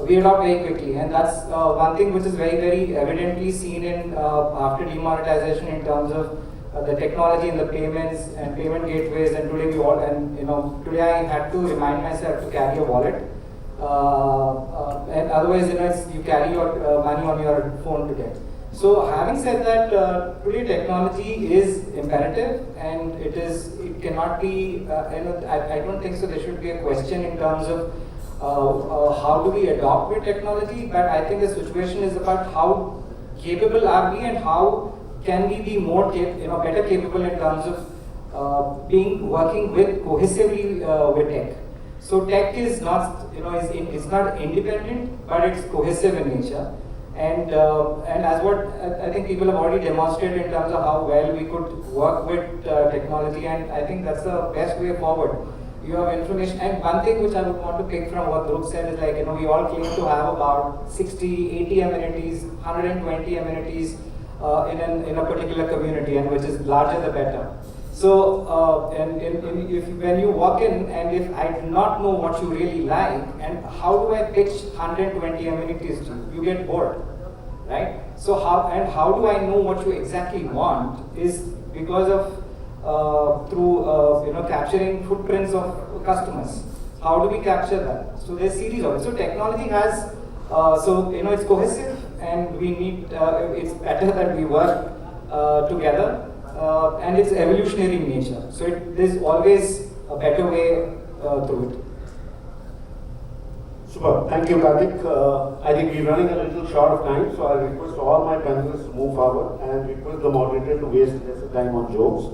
we adopt very quickly, and that's one thing which is very, very evidently seen in after demonetization in terms of the technology and the payments and payment gateways. And today we all, and today I had to remind myself to carry a wallet, and otherwise you carry your money on your phone to get. So having said that, today technology is imperative, and it cannot be. I don't think so. There should be a question in terms of how do we adopt with technology, but I think the situation is about how capable are we and how can we be more better capable in terms of working with cohesively with tech. So tech is not, it's not independent, but it's cohesive in nature. And as what I think people have already demonstrated in terms of how well we could work with technology, and I think that's the best way forward. You have information, and one thing which I would want to pick from what Dhruba said is like, we all claim to have about 60, 80 amenities, 120 amenities in a particular community, and which is larger the better. So, when you walk in, and if I do not know what you really like, and how do I pitch 120 amenities to you? You get bored, right? So how do I know what you exactly want is because of through capturing footprints of customers. How do we capture that? So there's series of it. So technology has it's cohesive, and we need it's better that we work together. And it's evolutionary in nature. So there's always a better way through it. Super. Thank you, Karthik. I think we're running a little short of time, so I request all my panelists to move forward and request the moderator to waste less time on jokes.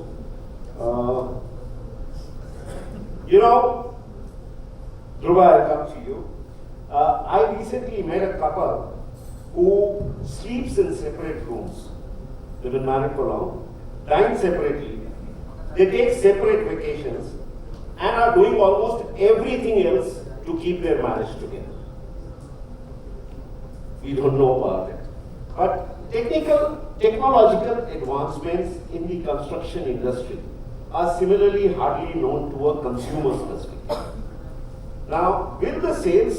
Dhruba, I'll come to you. I recently met a couple who sleeps in separate rooms. They've been married for long, dine separately, they take separate vacations, and are doing almost everything else to keep their marriage together. We don't know about it. But technological advancements in the construction industry are similarly hardly known to a consumer specifically. Now, will the sales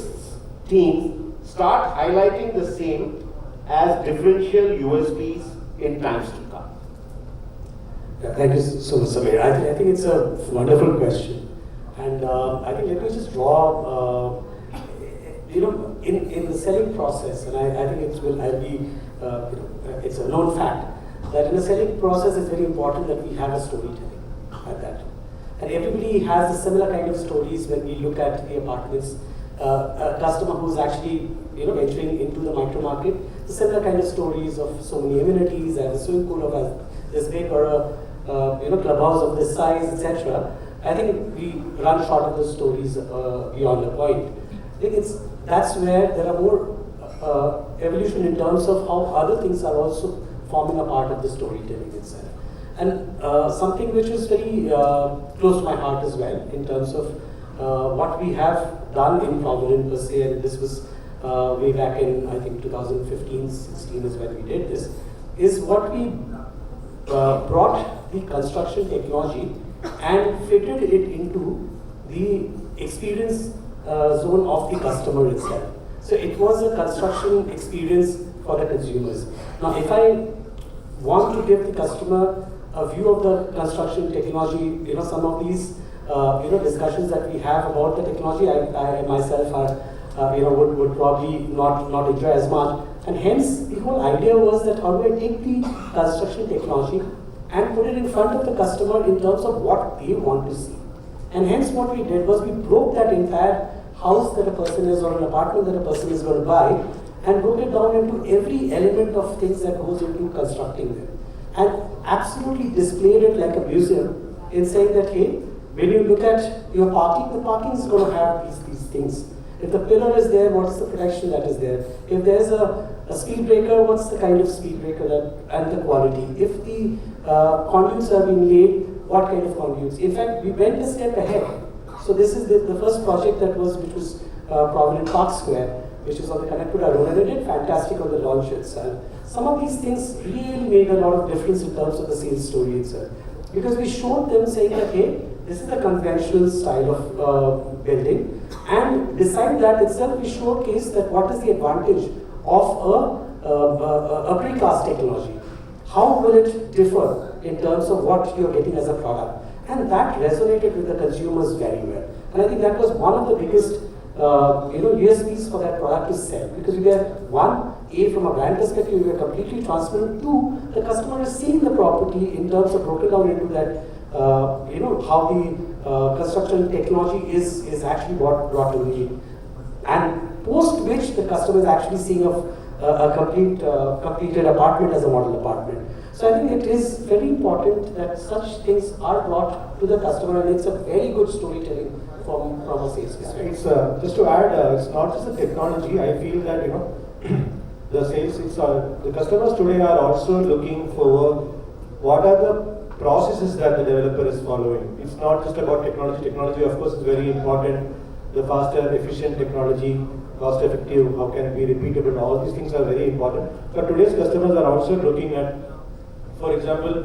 teams start highlighting the same as differential USPs in times to come? Yeah, thank you so much, Samir. I think it's a wonderful question. And I think let me just draw, in the selling process, and I think it's a known fact that in the selling process it's very important that we have a storytelling at that. And everybody has a similar kind of stories when we look at the apartments. A customer who's actually venturing into the micro market, the similar kind of stories of so many amenities, I have a swimming pool of this big, or a clubhouse of this size, etc. I think we run short of those stories beyond the point. I think that's where there are more evolution in terms of how other things are also forming a part of the storytelling itself. And something which is very close to my heart as well in terms of what we have done in Provident per se, and this was way back in, I think, 2015-16 is when we did this, is what we brought the construction technology and fitted it into the experience zone of the customer itself. So it was a construction experience for the consumers. Now, if I want to give the customer a view of the construction technology, some of these discussions that we have about the technology, I myself would probably not enjoy as much. And hence, the whole idea was that how do I take the construction technology and put it in front of the customer in terms of what they want to see. And hence what we did was we broke that entire house that a person is, or an apartment that a person is going to buy, and broke it down into every element of things that goes into constructing them. And absolutely displayed it like a museum in saying that, hey, when you look at your parking, the parking is going to have these things. If the pillar is there, what's the protection that is there? If there's a speed breaker, what's the kind of speed breaker and the quality? If the conduits are being laid, what kind of conduits? In fact, we went a step ahead. So this is the first project which was Provident Park Square, which is on the connect with Arun, and they did fantastic on the launch itself. Some of these things really made a lot of difference in terms of the sales story itself. Because we showed them saying that, hey, this is the conventional style of building, and beside that itself we showcase that what is the advantage of a precast technology. How will it differ in terms of what you're getting as a product? And that resonated with the consumers very well. And I think that was one of the biggest USPs for that product to sell, because you get one, from a brand perspective, you are completely transparent. Two, the customer is seeing the property in terms of broken down into that, how the construction technology is actually brought to the, and post which the customer is actually seeing a completed apartment as a model apartment. So I think it is very important that such things are brought to the customer, and it's a very good storytelling from a sales perspective. It's just to add, it's not just the technology. I feel that the sales, the customers today are also looking for what are the processes that the developer is following. It's not just about technology. Technology, of course, is very important. The faster, efficient technology, cost effective, how can it be repeatable, all these things are very important. But today's customers are also looking at, for example,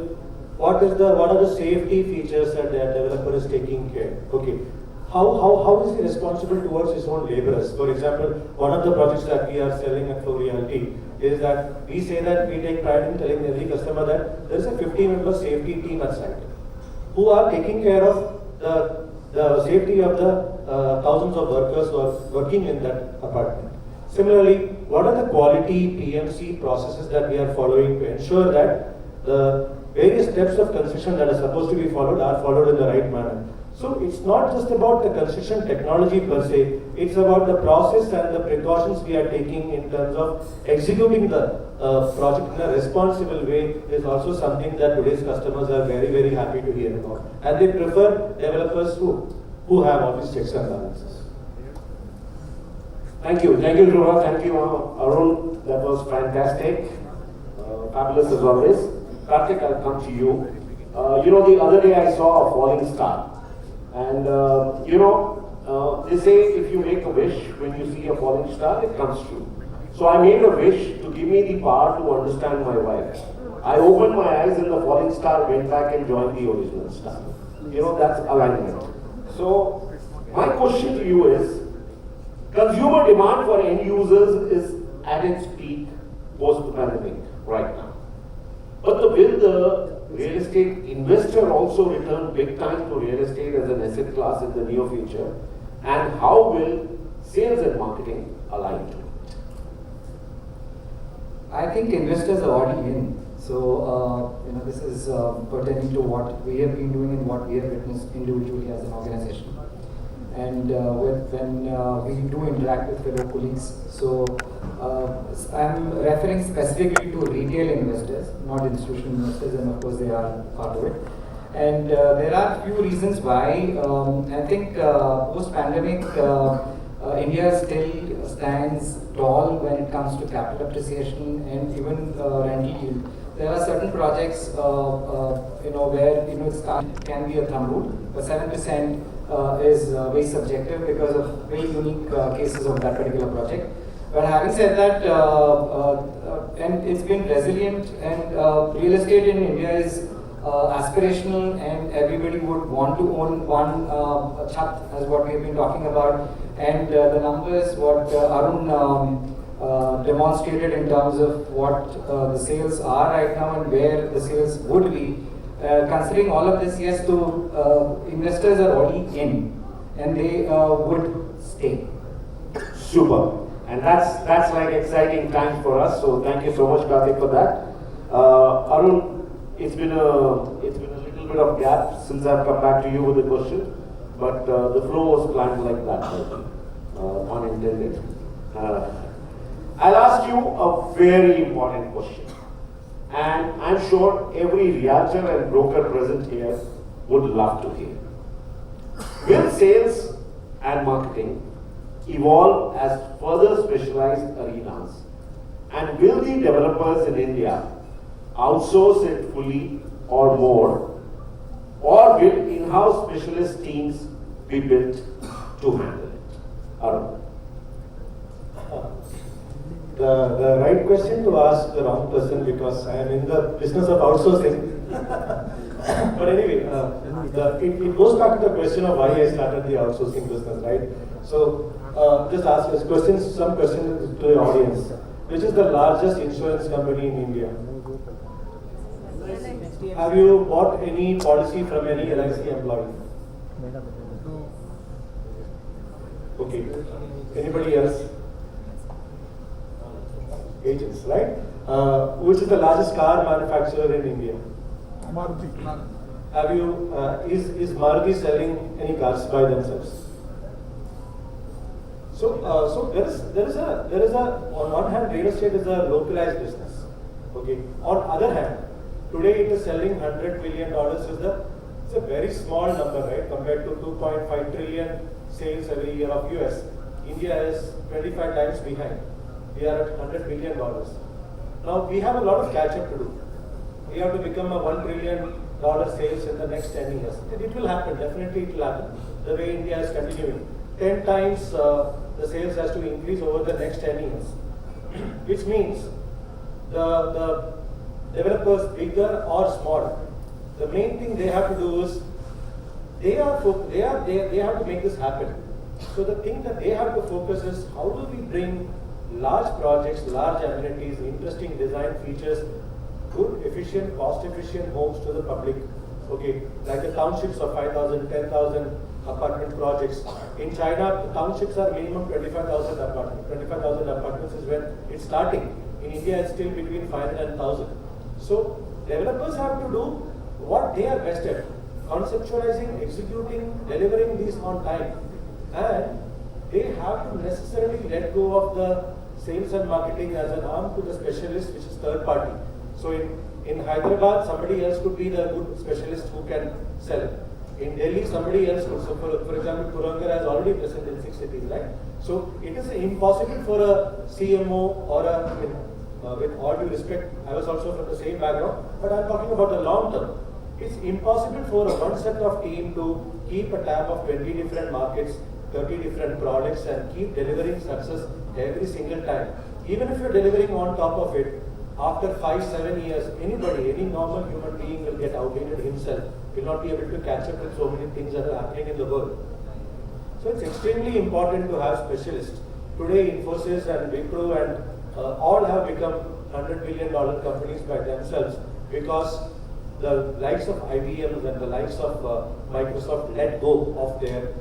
what are the safety features that the developer is taking care? Okay. How is he responsible towards his own laborers? For example, one of the projects that we are selling at Realty is that we say that we take pride in telling every customer that there is a 15-member safety team at site who are taking care of the safety of the thousands of workers who are working in that apartment. Similarly, what are the quality PMC processes that we are following to ensure that the various steps of construction that are supposed to be followed are followed in the right manner? So it's not just about the construction technology per se, it's about the process and the precautions we are taking in terms of executing the project in a responsible way is also something that today's customers are very, very happy to hear about. And they prefer developers who have all these checks and balances. Thank you, Dhruba. Thank you, Arun. That was fantastic. Fabulous as always. Karthik, I'll come to you. The other day I saw a falling star. And they say if you make a wish, when you see a falling star, it comes true. So I made a wish to give me the power to understand my wife. I opened my eyes and the falling star went back and joined the original star. That's alignment. So my question to you is, consumer demand for end users is at its peak post-pandemic right now. But will the real estate investor also return big time to real estate as an asset class in the near future? And how will sales and marketing align to it? I think investors are already in. So, this is pertaining to what we have been doing and what we have witnessed individually as an organization. And when we do interact with fellow colleagues, so I'm referring specifically to retail investors, not institutional investors, and of course they are part of it. And there are few reasons why. I think post-pandemic, India still stands tall when it comes to capital appreciation and even rental yield. There are certain projects, where it can be a thumb rule, but 7% is very subjective because of very unique cases of that particular project. But having said that, and it's been resilient, and real estate in India is aspirational, and everybody would want to own one chat, as what we have been talking about. And the numbers, what Arun demonstrated in terms of what the sales are right now and where the sales would be, considering all of this, yes, investors are already in, and they would stay. Super. And that's like exciting times for us. So thank you so much, Karthik, for that. Arun, it's been a little bit of gap since I've come back to you with a question, but the flow was planned like that, unintended. I'll ask you a very important question, and I'm sure every realtor and broker present here would love to hear. Will sales and marketing evolve as further specialized arenas, and will the developers in India outsource it fully or more, or will in-house specialist teams be built to handle it? Arun. The right question to ask the wrong person, because I am in the business of outsourcing. But anyway, it goes back to the question of why I started the outsourcing business, right? So just ask us some questions to the audience. Which is the largest insurance company in India? Have you bought any policy from any LIC employee? Okay. Anybody else? Agents, right? Which is the largest car manufacturer in India? Murty. Have you? Is Murty selling any cars by themselves? So there is a on one hand, real estate is a localized business. Okay. On other hand, Today it is selling $100 billion. It's a very small number, right? Compared to 2.5 trillion sales every year of US. India is 25 times behind. We are at $100 billion. Now we have a lot of catch up to do. We have to become a $1 trillion sales in the next 10 years. It will happen, definitely it will happen. The way India is continuing. 10 times the sales has to increase over the next 10 years. Which means the developers, bigger or small, the main thing they have to do is they have to make this happen. So the thing that they have to focus is how do we bring large projects, large amenities, interesting design features, good, efficient, cost-efficient homes to the public. Okay, like the townships of 5,000, 10,000 apartment projects. In China, the townships are minimum 25,000 apartments. 25,000 apartments is when it's starting. In India, it's still between 500 and 1,000. So developers have to do what they are best at: conceptualizing, executing, delivering these on time, and they have to necessarily let go of the sales and marketing as an arm to the specialist, which is third party. So in Hyderabad, somebody else could be the good specialist who can sell. In Delhi, somebody else could. So for example, Purangar has already present in 6 cities, right? So it is impossible for a CMO or with all due respect, I was also from the same background, but I'm talking about the long term. It's impossible for one set of team to keep a tab of 20 different markets, 30 different products and keep delivering success every single time. Even if you're delivering on top of it, after 5-7 years, anybody, any normal human being will get outdated himself, will not be able to catch up with so many things that are happening in the world. So it's extremely important to have specialists. Today, Infosys and Wipro and all have become $100 billion companies by themselves because the likes of IBM and the likes of Microsoft let go of their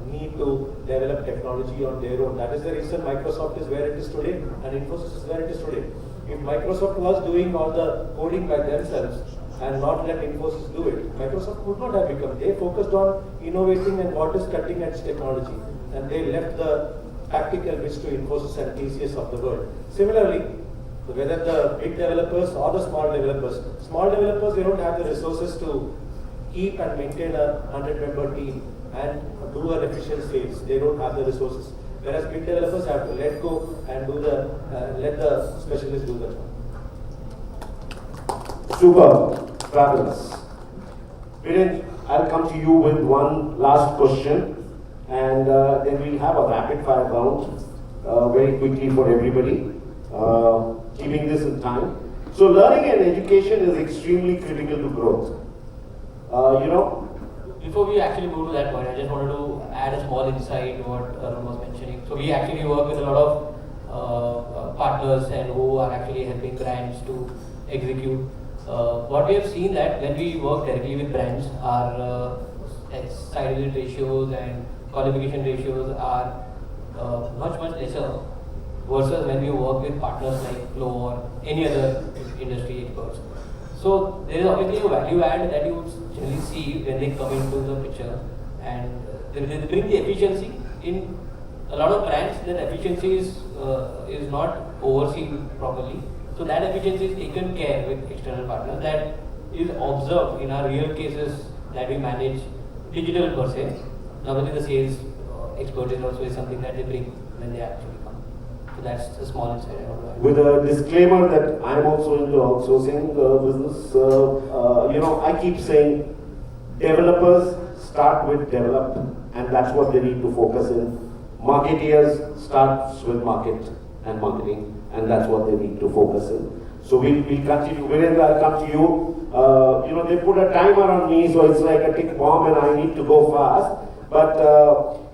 need to develop technology on their own. That is the reason Microsoft is where it is today and Infosys is where it is today. If Microsoft was doing all the coding by themselves and not let Infosys do it, Microsoft would not have become. They focused on innovating and what is cutting edge technology, and they left the tactical bits to Infosys and TCS of the world. Similarly, whether the big developers or the small developers, they don't have the resources to keep and maintain a 100-member team and do an efficient sales. They don't have the resources. Whereas big developers have to let go and do let the specialists do the job. Super, fabulous. Virendra, I'll come to you with one last question, and then we'll have a rapid fire round very quickly for everybody, keeping this in time. So learning and education is extremely critical to growth. Before we actually move to that point, I just wanted to add a small insight to what Arun was mentioning. So we actually work with a lot of partners and who are actually helping brands to execute. What we have seen that when we work directly with brands, our site visit ratios and qualification ratios are much lesser versus when we work with partners like Flow or any other industry experts. So there is obviously a value add that you would generally see when they come into the picture, and they bring the efficiency. In a lot of brands, that efficiency is not overseen properly. So that efficiency is taken care with external partners. That is observed in our real cases that we manage digital per se. Normally the sales expertise also is something that they bring when they actually come. So that's a small insight I want to add. With a disclaimer that I'm also into outsourcing business, I keep saying developers start with develop, and that's what they need to focus in. Marketeers starts with market and marketing, and that's what they need to focus in. So we'll continue. Virendra, I'll come to you. They put a timer on me, so it's like a tick bomb, and I need to go fast. But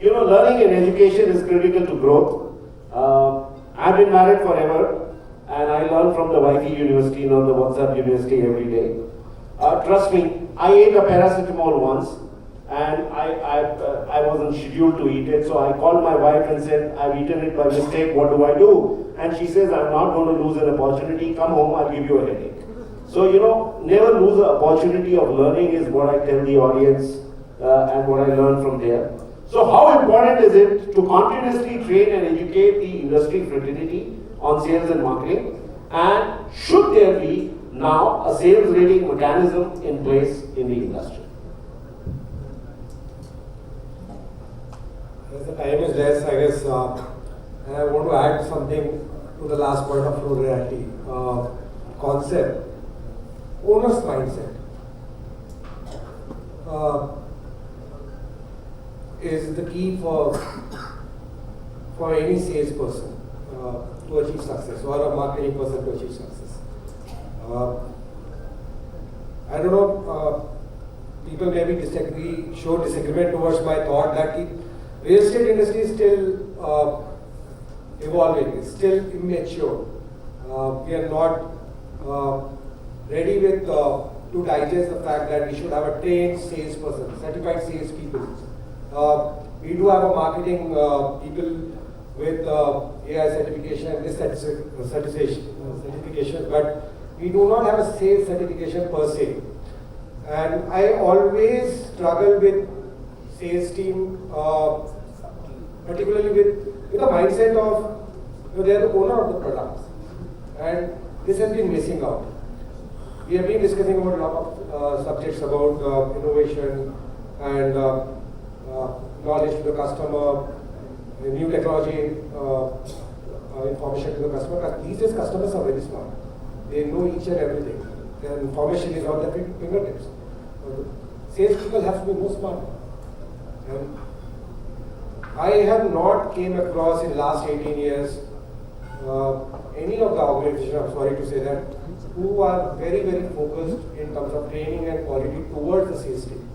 learning and education is critical to growth. I've been married forever, and I learn from the Wi-Fi university, not the WhatsApp university every day. Trust me, I ate a paracetamol once, and I wasn't scheduled to eat it, so I called my wife and said, I've eaten it by mistake, what do I do? And she says, I'm not going to lose an opportunity, come home, I'll give you a headache. So, never lose the opportunity of learning is what I tell the audience and what I learned from there. So how important is it to continuously train and educate the industry fraternity on sales and marketing? And should there be now a sales rating mechanism in place in the industry. As the time is less, I guess, and I want to add something to the last point of flow reality concept. Owner's mindset is the key for any salesperson to achieve success, or a marketing person to achieve success. I don't know, people maybe show disagreement towards my thought that the real estate industry is still evolving, it's still immature. We are not ready with to digest the fact that we should have a trained salesperson, certified salespeople. We do have a marketing people with AI certification and this certification, but we do not have a sales certification per se. And I always struggle with sales team, particularly with the mindset of they are the owner of the products, and this has been missing out. We have been discussing about a lot of subjects about innovation and knowledge to the customer, new technology, information to the customer. These days customers are very smart. They know each and everything. Their information is on their fingertips. Sales people have to be more smart. And I have not came across in last 18 years any of the organizations, I'm sorry to say that, who are very, very focused in terms of training and quality towards the sales team.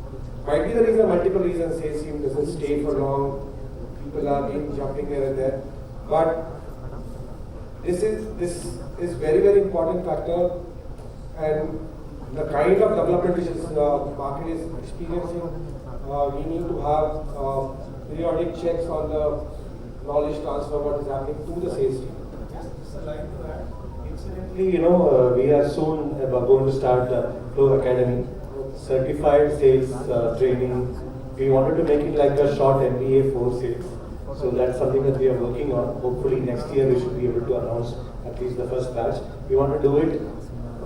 Might be the reason, multiple reasons, sales team doesn't stay for long, people are jumping here and there, but this is very, very important factor, and the kind of development which is market is experiencing, we need to have periodic checks on the knowledge transfer, what is happening to the sales team. Just a line to add. Incidentally, we are soon going to start Flow Academy, certified sales training. We wanted to make it like a short MBA for sales. So that's something that we are working on. Hopefully next year we should be able to announce at least the first batch. We want to do it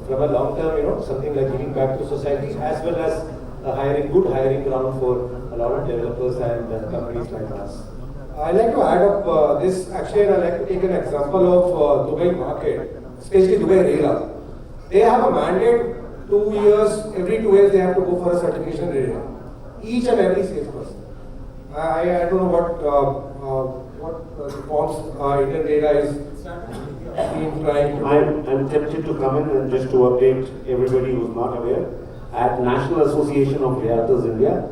from a long term, something like giving back to society, as well as good hiring ground for a lot of developers and companies like us. I'd like to add up this, actually I'd like to take an example of Dubai market, especially Dubai Realatte. They have a mandate, 2 years, every 2 years they have to go for a certification in Realatte. Each and every salesperson. I don't know what reforms Indian data is trying to I'm tempted to come in and just to update everybody who's not aware. At National Association of Realtors India,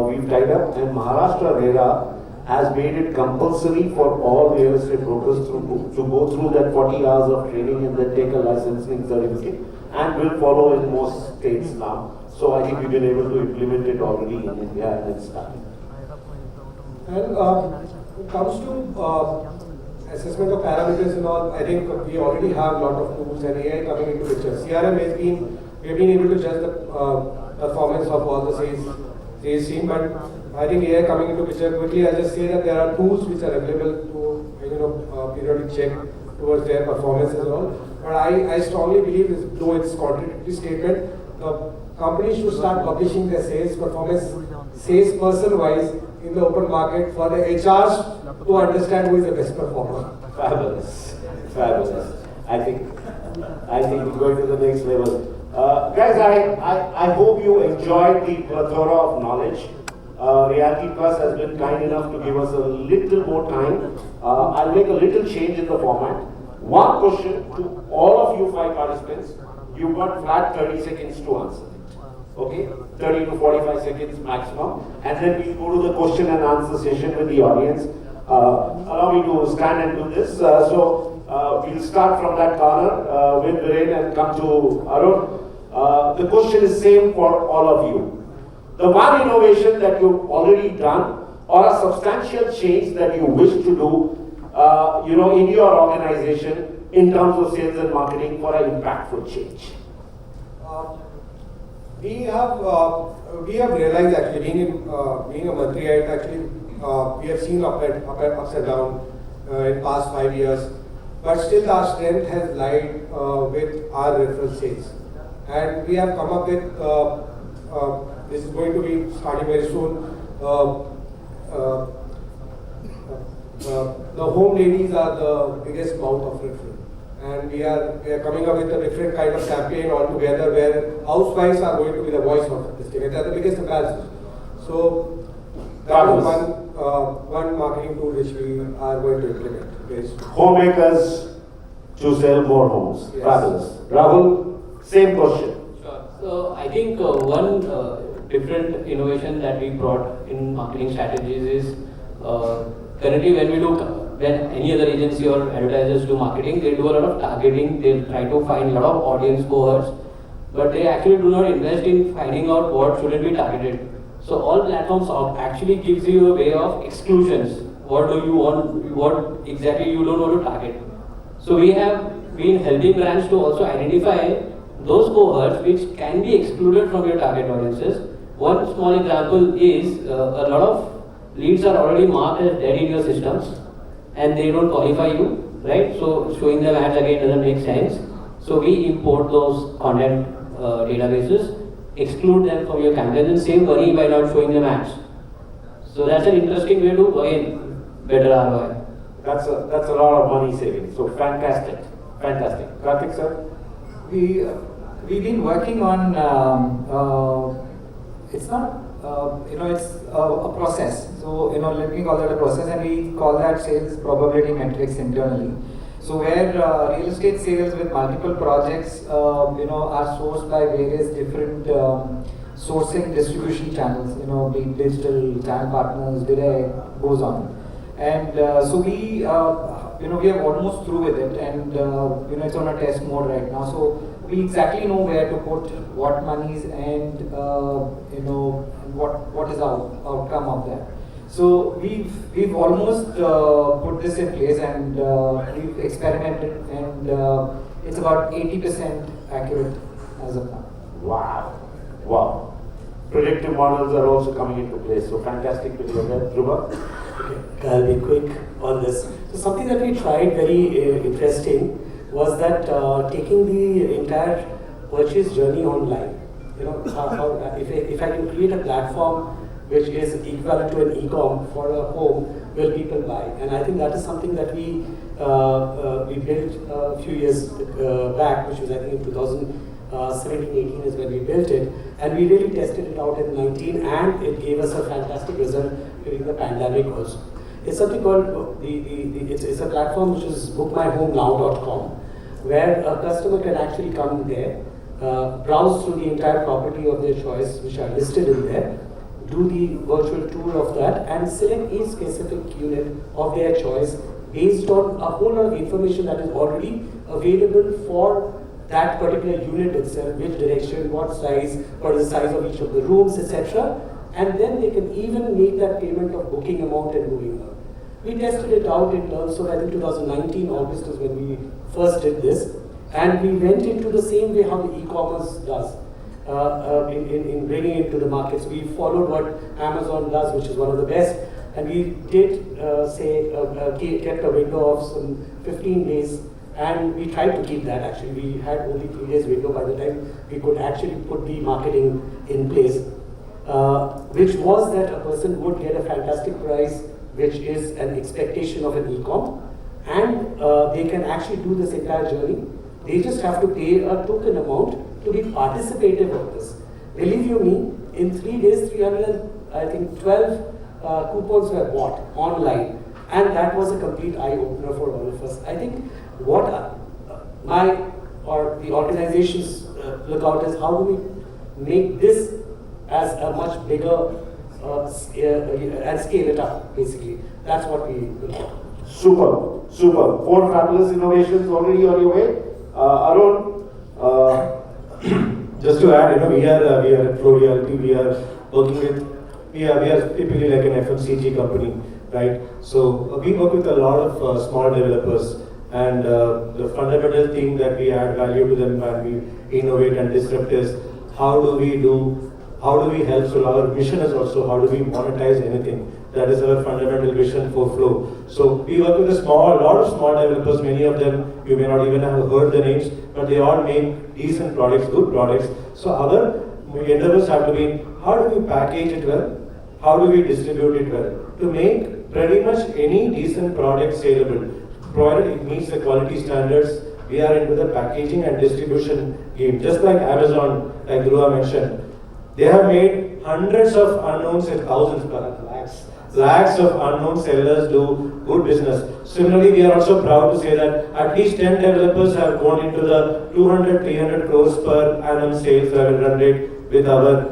we've tied up, and Maharashtra RERA has made it compulsory for all real estate brokers to go through that 40 hours of training and then take a licensing certificate, and will follow in most states now. So I think we've been able to implement it already in India and it's starting. And when it comes to assessment of parameters and all, I think we already have a lot of tools and AI coming into picture. CRM we have been able to judge the performance of all the sales team, but I think AI coming into picture quickly. I'll just say that there are tools which are available to periodic check towards their performance and all. But I strongly believe, though it's contradictory statement, the companies should start publishing their sales performance, salesperson wise, in the open market for the HRs to understand who is the best performer. Fabulous. I think we're going to the next level. Guys, I hope you enjoyed the plethora of knowledge. Reality Plus has been kind enough to give us a little more time. I'll make a little change in the format. One question to all of you 5 participants. You've got flat 30 seconds to answer it. Okay? 30 to 45 seconds maximum. And then we'll go to the question and answer session with the audience. Allow me to stand and do this. We'll start from that corner with Virendra and come to Arun. The question is same for all of you. The one innovation that you've already done, or a substantial change that you wish to do, in your organization in terms of sales and marketing for an impactful change. We have realized actually being a Mantri, actually we have seen ups and downs in past 5 years. but still our strength has lied with our referral sales. And we have come up with, this is going to be starting very soon, the home ladies are the biggest mouth of referral. And we are coming up with a different kind of campaign altogether where housewives are going to be the voice of this thing. And they are the biggest ambassadors. So that is one marketing tool which we are going to implement. Homemakers to sell more homes. Yes. Fabulous. Rahul, same question. Sure. So I think one different innovation that we brought in marketing strategies is currently when any other agency or advertisers do marketing, they do a lot of targeting. They try to find a lot of audience cohorts, but they actually do not invest in finding out what shouldn't be targeted. So all platforms actually gives you a way of exclusions. What do you want? What exactly you don't want to target? So we have been helping brands to also identify those cohorts which can be excluded from your target audiences. One small example is a lot of leads are already marked as dead in your systems and they don't qualify you, right? So showing them ads again doesn't make sense. So we import those content databases, exclude them from your campaigns and save money by not showing them ads. So that's an interesting way to gain better ROI. That's a lot of money saving. So fantastic. Karthik sir? We've been working on, it's not, it's a process. So, let me call that a process, and we call that sales probability metrics internally. So where real estate sales with multiple projects, are sourced by various different sourcing distribution channels, be it digital, channel partners, direct, goes on. And so we are almost through with it, and it's on a test mode right now. So we exactly know where to put what monies and what is the outcome of that. So we've almost put this in place, and we've experimented, and it's about 80% accurate as of now. Wow. Predictive models are also coming into place. So fantastic to hear that. Dhruba? Okay, I'll be quick on this. So something that we tried very interesting was that taking the entire purchase journey online. If I can create a platform which is equivalent to an e-com for a home, will people buy? And I think that is something that we built a few years back, which was I think in 2017-18 is when we built it, and we really tested it out in 19, and it gave us a fantastic result during the pandemic also. It's something called it's a platform which is bookmyhomenow.com, where a customer can actually come there, browse through the entire property of their choice, which are listed in there, do the virtual tour of that, and select a specific unit of their choice based on a whole lot of information that is already available for that particular unit itself, which direction, what size, what is the size of each of the rooms, etc. And then they can even make that payment of booking amount and moving on. We tested it out in terms of, I think 2019 August is when we first did this, and we went into the same way how the e-commerce does in bringing it to the markets. We followed what Amazon does, which is one of the best, and we did kept a window of some 15 days, and we tried to keep that. Actually, we had only 3 days window by the time we could actually put the marketing in place, which was that a person would get a fantastic price, which is an expectation of an e-com, and they can actually do this entire journey. They just have to pay a token amount to be participative of this. Believe you me, in 3 days, 312 coupons were bought online, and that was a complete eye-opener for all of us. I think what the organizations look out is how do we make this as a much bigger and scale it up, basically. That's what we will do. Super. 4 fabulous innovations already on your way. Arun, just to add, we are at Flow Reality. We are working with, we are typically like an FMCG company, right? So we work with a lot of small developers, and the fundamental thing that we add value to them when we innovate and disrupt is how do we help? So our mission is also how do we monetize anything That is our fundamental vision for Flow. So we work with a lot of small developers. Many of them you may not even have heard the names, but they all make decent products, good products. So our endeavors have to be, how do we package it well? How do we distribute it well? To make pretty much any decent product saleable, provided it meets the quality standards. We are into the packaging and distribution game. Just like Amazon, like Dhruba mentioned, they have made hundreds of unknowns and thousands, lakhs of unknown sellers do good business. Similarly, we are also proud to say that at least 10 developers have gone into the 200, 300 crores per annum sales run rate with our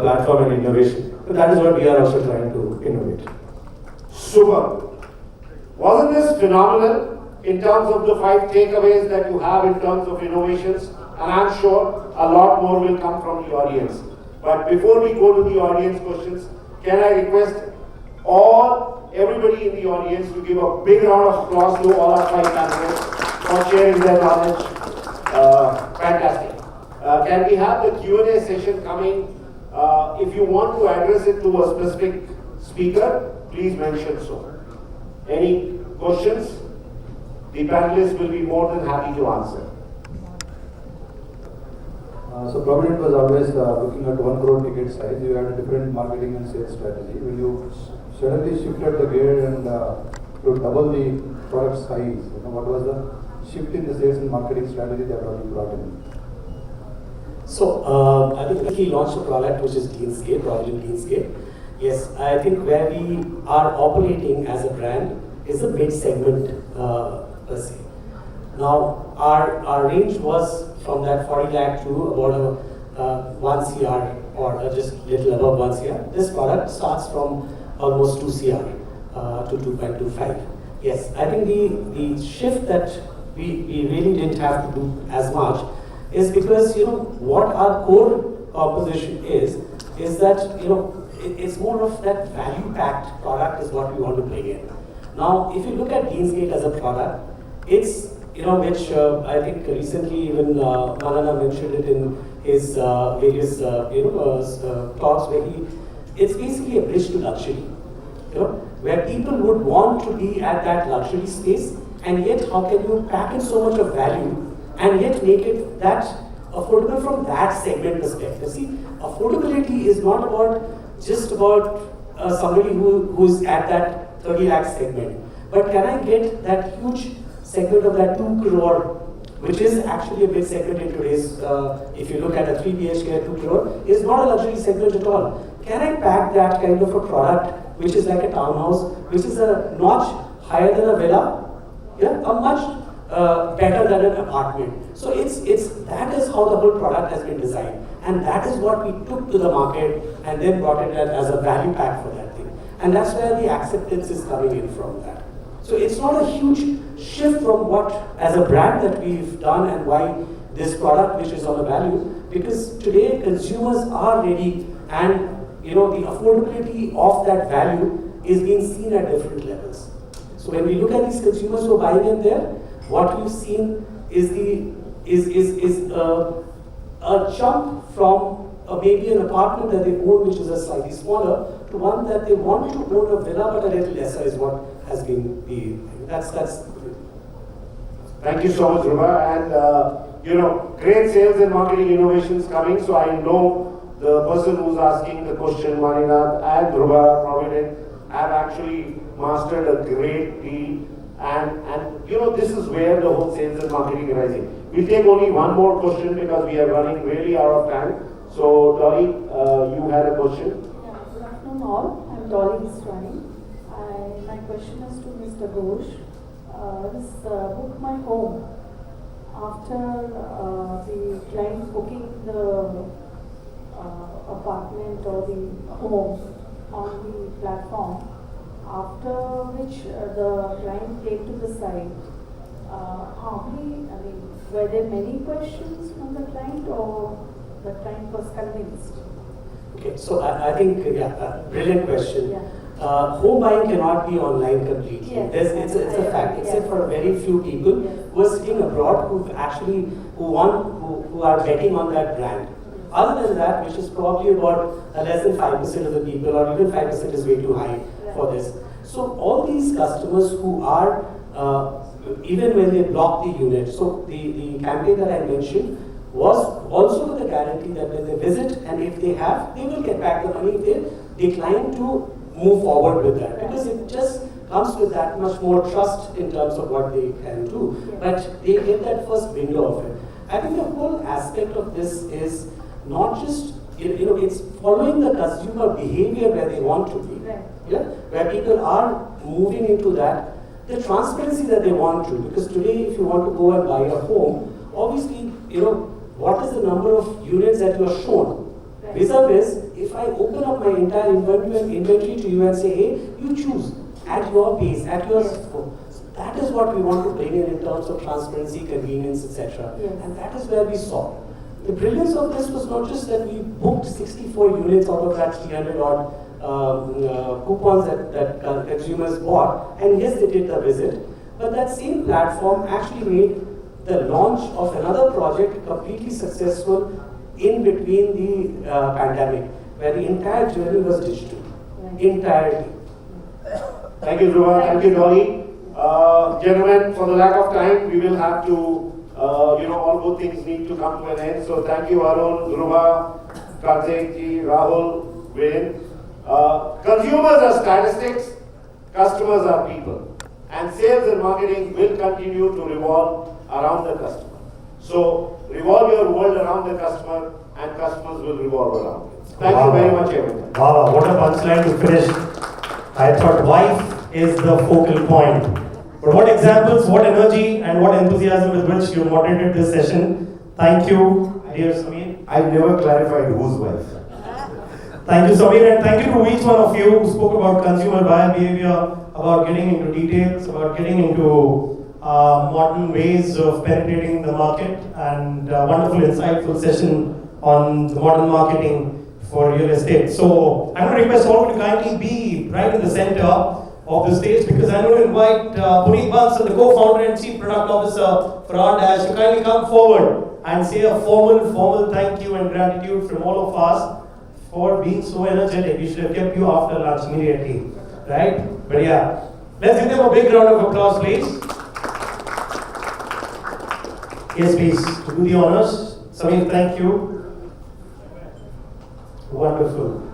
platform and innovation. So that is what we are also trying to innovate. Super. Wasn't this phenomenal in terms of the 5 takeaways that you have in terms of innovations? And I'm sure a lot more will come from the audience. But before we go to the audience questions, can I request everybody in the audience to give a big round of applause to all our 5 panelists for sharing their knowledge. Fantastic. Can we have the Q&A session coming? If you want to address it to a specific speaker, please mention so. Any questions? The panelists will be more than happy to answer. So Provident was always looking at 1 crore ticket size. You had a different marketing and sales strategy. When you suddenly shifted the gear and to double the product size, what was the shift in the sales and marketing strategy that you brought in? So I think he launched a product which is Greenscape, Provident Greenscape. Yes, I think where we are operating as a brand is a mid-segment per se. Now our range was from that 40 lakh to about 1 CR or just little above 1 CR. This product starts from almost 2 CR to 2.25. Yes, I think the shift that we really didn't have to do as much is because what our core proposition is that it's more of that value packed product is what we want to bring in. Now, if you look at Greenscape as a product, it's which I think recently even Manana mentioned it in his various talks where it's basically a bridge to luxury, where people would want to be at that luxury space, and yet how can you pack in so much of value and yet make it that affordable from that segment perspective. See, affordability is not just about somebody who's at that 30 lakh segment, but can I get that huge segment of that 2 crore, which is actually a big segment in today's, if you look at a 3 BHK, 2 crore, is not a luxury segment at all. Can I pack that kind of a product, which is like a townhouse, which is a notch higher than a villa, a much better than an apartment. So that is how the whole product has been designed, and that is what we took to the market and then brought it as a value pack for that thing. And that's where the acceptance is coming in from that. So it's not a huge shift from what as a brand that we've done and why this product which is on a value, because today consumers are ready and the affordability of that value is being seen at different levels. So when we look at these consumers who are buying in there, what we've seen is a jump from maybe an apartment that they own which is a slightly smaller to one that they want to own a villa but a little lesser is what has been that's. Thank you so much, Dhruba. And great sales and marketing innovations coming. So I know the person who's asking the question, Maninath and Dhruba, Provident, have actually mastered a great deal. And this is where the whole sales and marketing is rising. We'll take only one more question because we are running really out of time. So Dolly, you had a question. Yeah, good afternoon all. I'm Dolly Israni. My question is to Mr. Ghosh. This book my home. After the client booking the apartment or the home on the platform, after which the client came to the site, were there many questions from the client or the client was convinced? Okay, so I think, brilliant question. Yeah. Home buying cannot be online completely. Yes, it's a fact, except for very few people who are sitting abroad who are betting on that brand. Other than that, which is probably about less than 5% of the people, or even 5% is way too high for this. So all these customers who are, even when they block the unit, so the campaign that I mentioned was also with the guarantee that when they visit, and if they have, they will get back the money if they decline to move forward with that, because it just comes with that much more trust in terms of what they can do. But they get that first window of it. I think the whole aspect of this is not just, it's following the consumer behavior where they want to be, where people are moving into that, the transparency that they want to, because today if you want to go and buy a home, obviously, what is the number of units that you are shown? Vis-a-vis, if I open up my entire inventory to you and say, hey, you choose at your pace, at your scope. That is what we want to bring in terms of transparency, convenience, etc. And that is where we saw. The brilliance of this was not just that we booked 64 units out of that 300 odd coupons that consumers bought, and yes, they did the visit, but that same platform actually made the launch of another project completely successful in between the pandemic, where the entire journey was digital, entirely. Thank you, Dhruba. Thank you, Dolly. Gentlemen, for the lack of time, we will have to, all good things need to come to an end. So thank you, Arun, Dhruba, Karthik, Rahul, Virendra. Consumers are statistics, customers are people. And sales and marketing will continue to revolve around the customer. So revolve your world around the customer, and customers will revolve around it. Thank you very much, everyone. Wow, what a punchline to finish. I thought wife is the focal point. But what examples, what energy, and what enthusiasm with which you moderated this session. Thank you, dear Samir. I never clarified whose wife. Thank you, Samir, and thank you to each one of you who spoke about consumer buyer behavior, about getting into details, about getting into modern ways of penetrating the market, and wonderful, insightful session on the modern marketing for real estate. So I'm going to request all of you to kindly be right in the center of the stage, because I'm going to invite Puneet Bansal, the co-founder and chief product officer for our Dash, to kindly come forward and say a formal thank you and gratitude from all of us for being so energetic. We should have kept you after lunch immediately, right? But yeah, let's give them a big round of applause, please. Yes, please, to do the honors. Samir, thank you. Wonderful.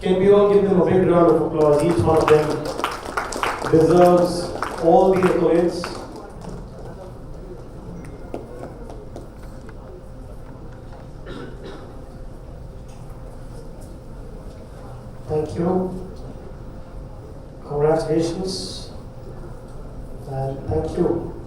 Can we all give them a big round of applause? Each one of them deserves all the accolades. Thank you. Congratulations. And thank you.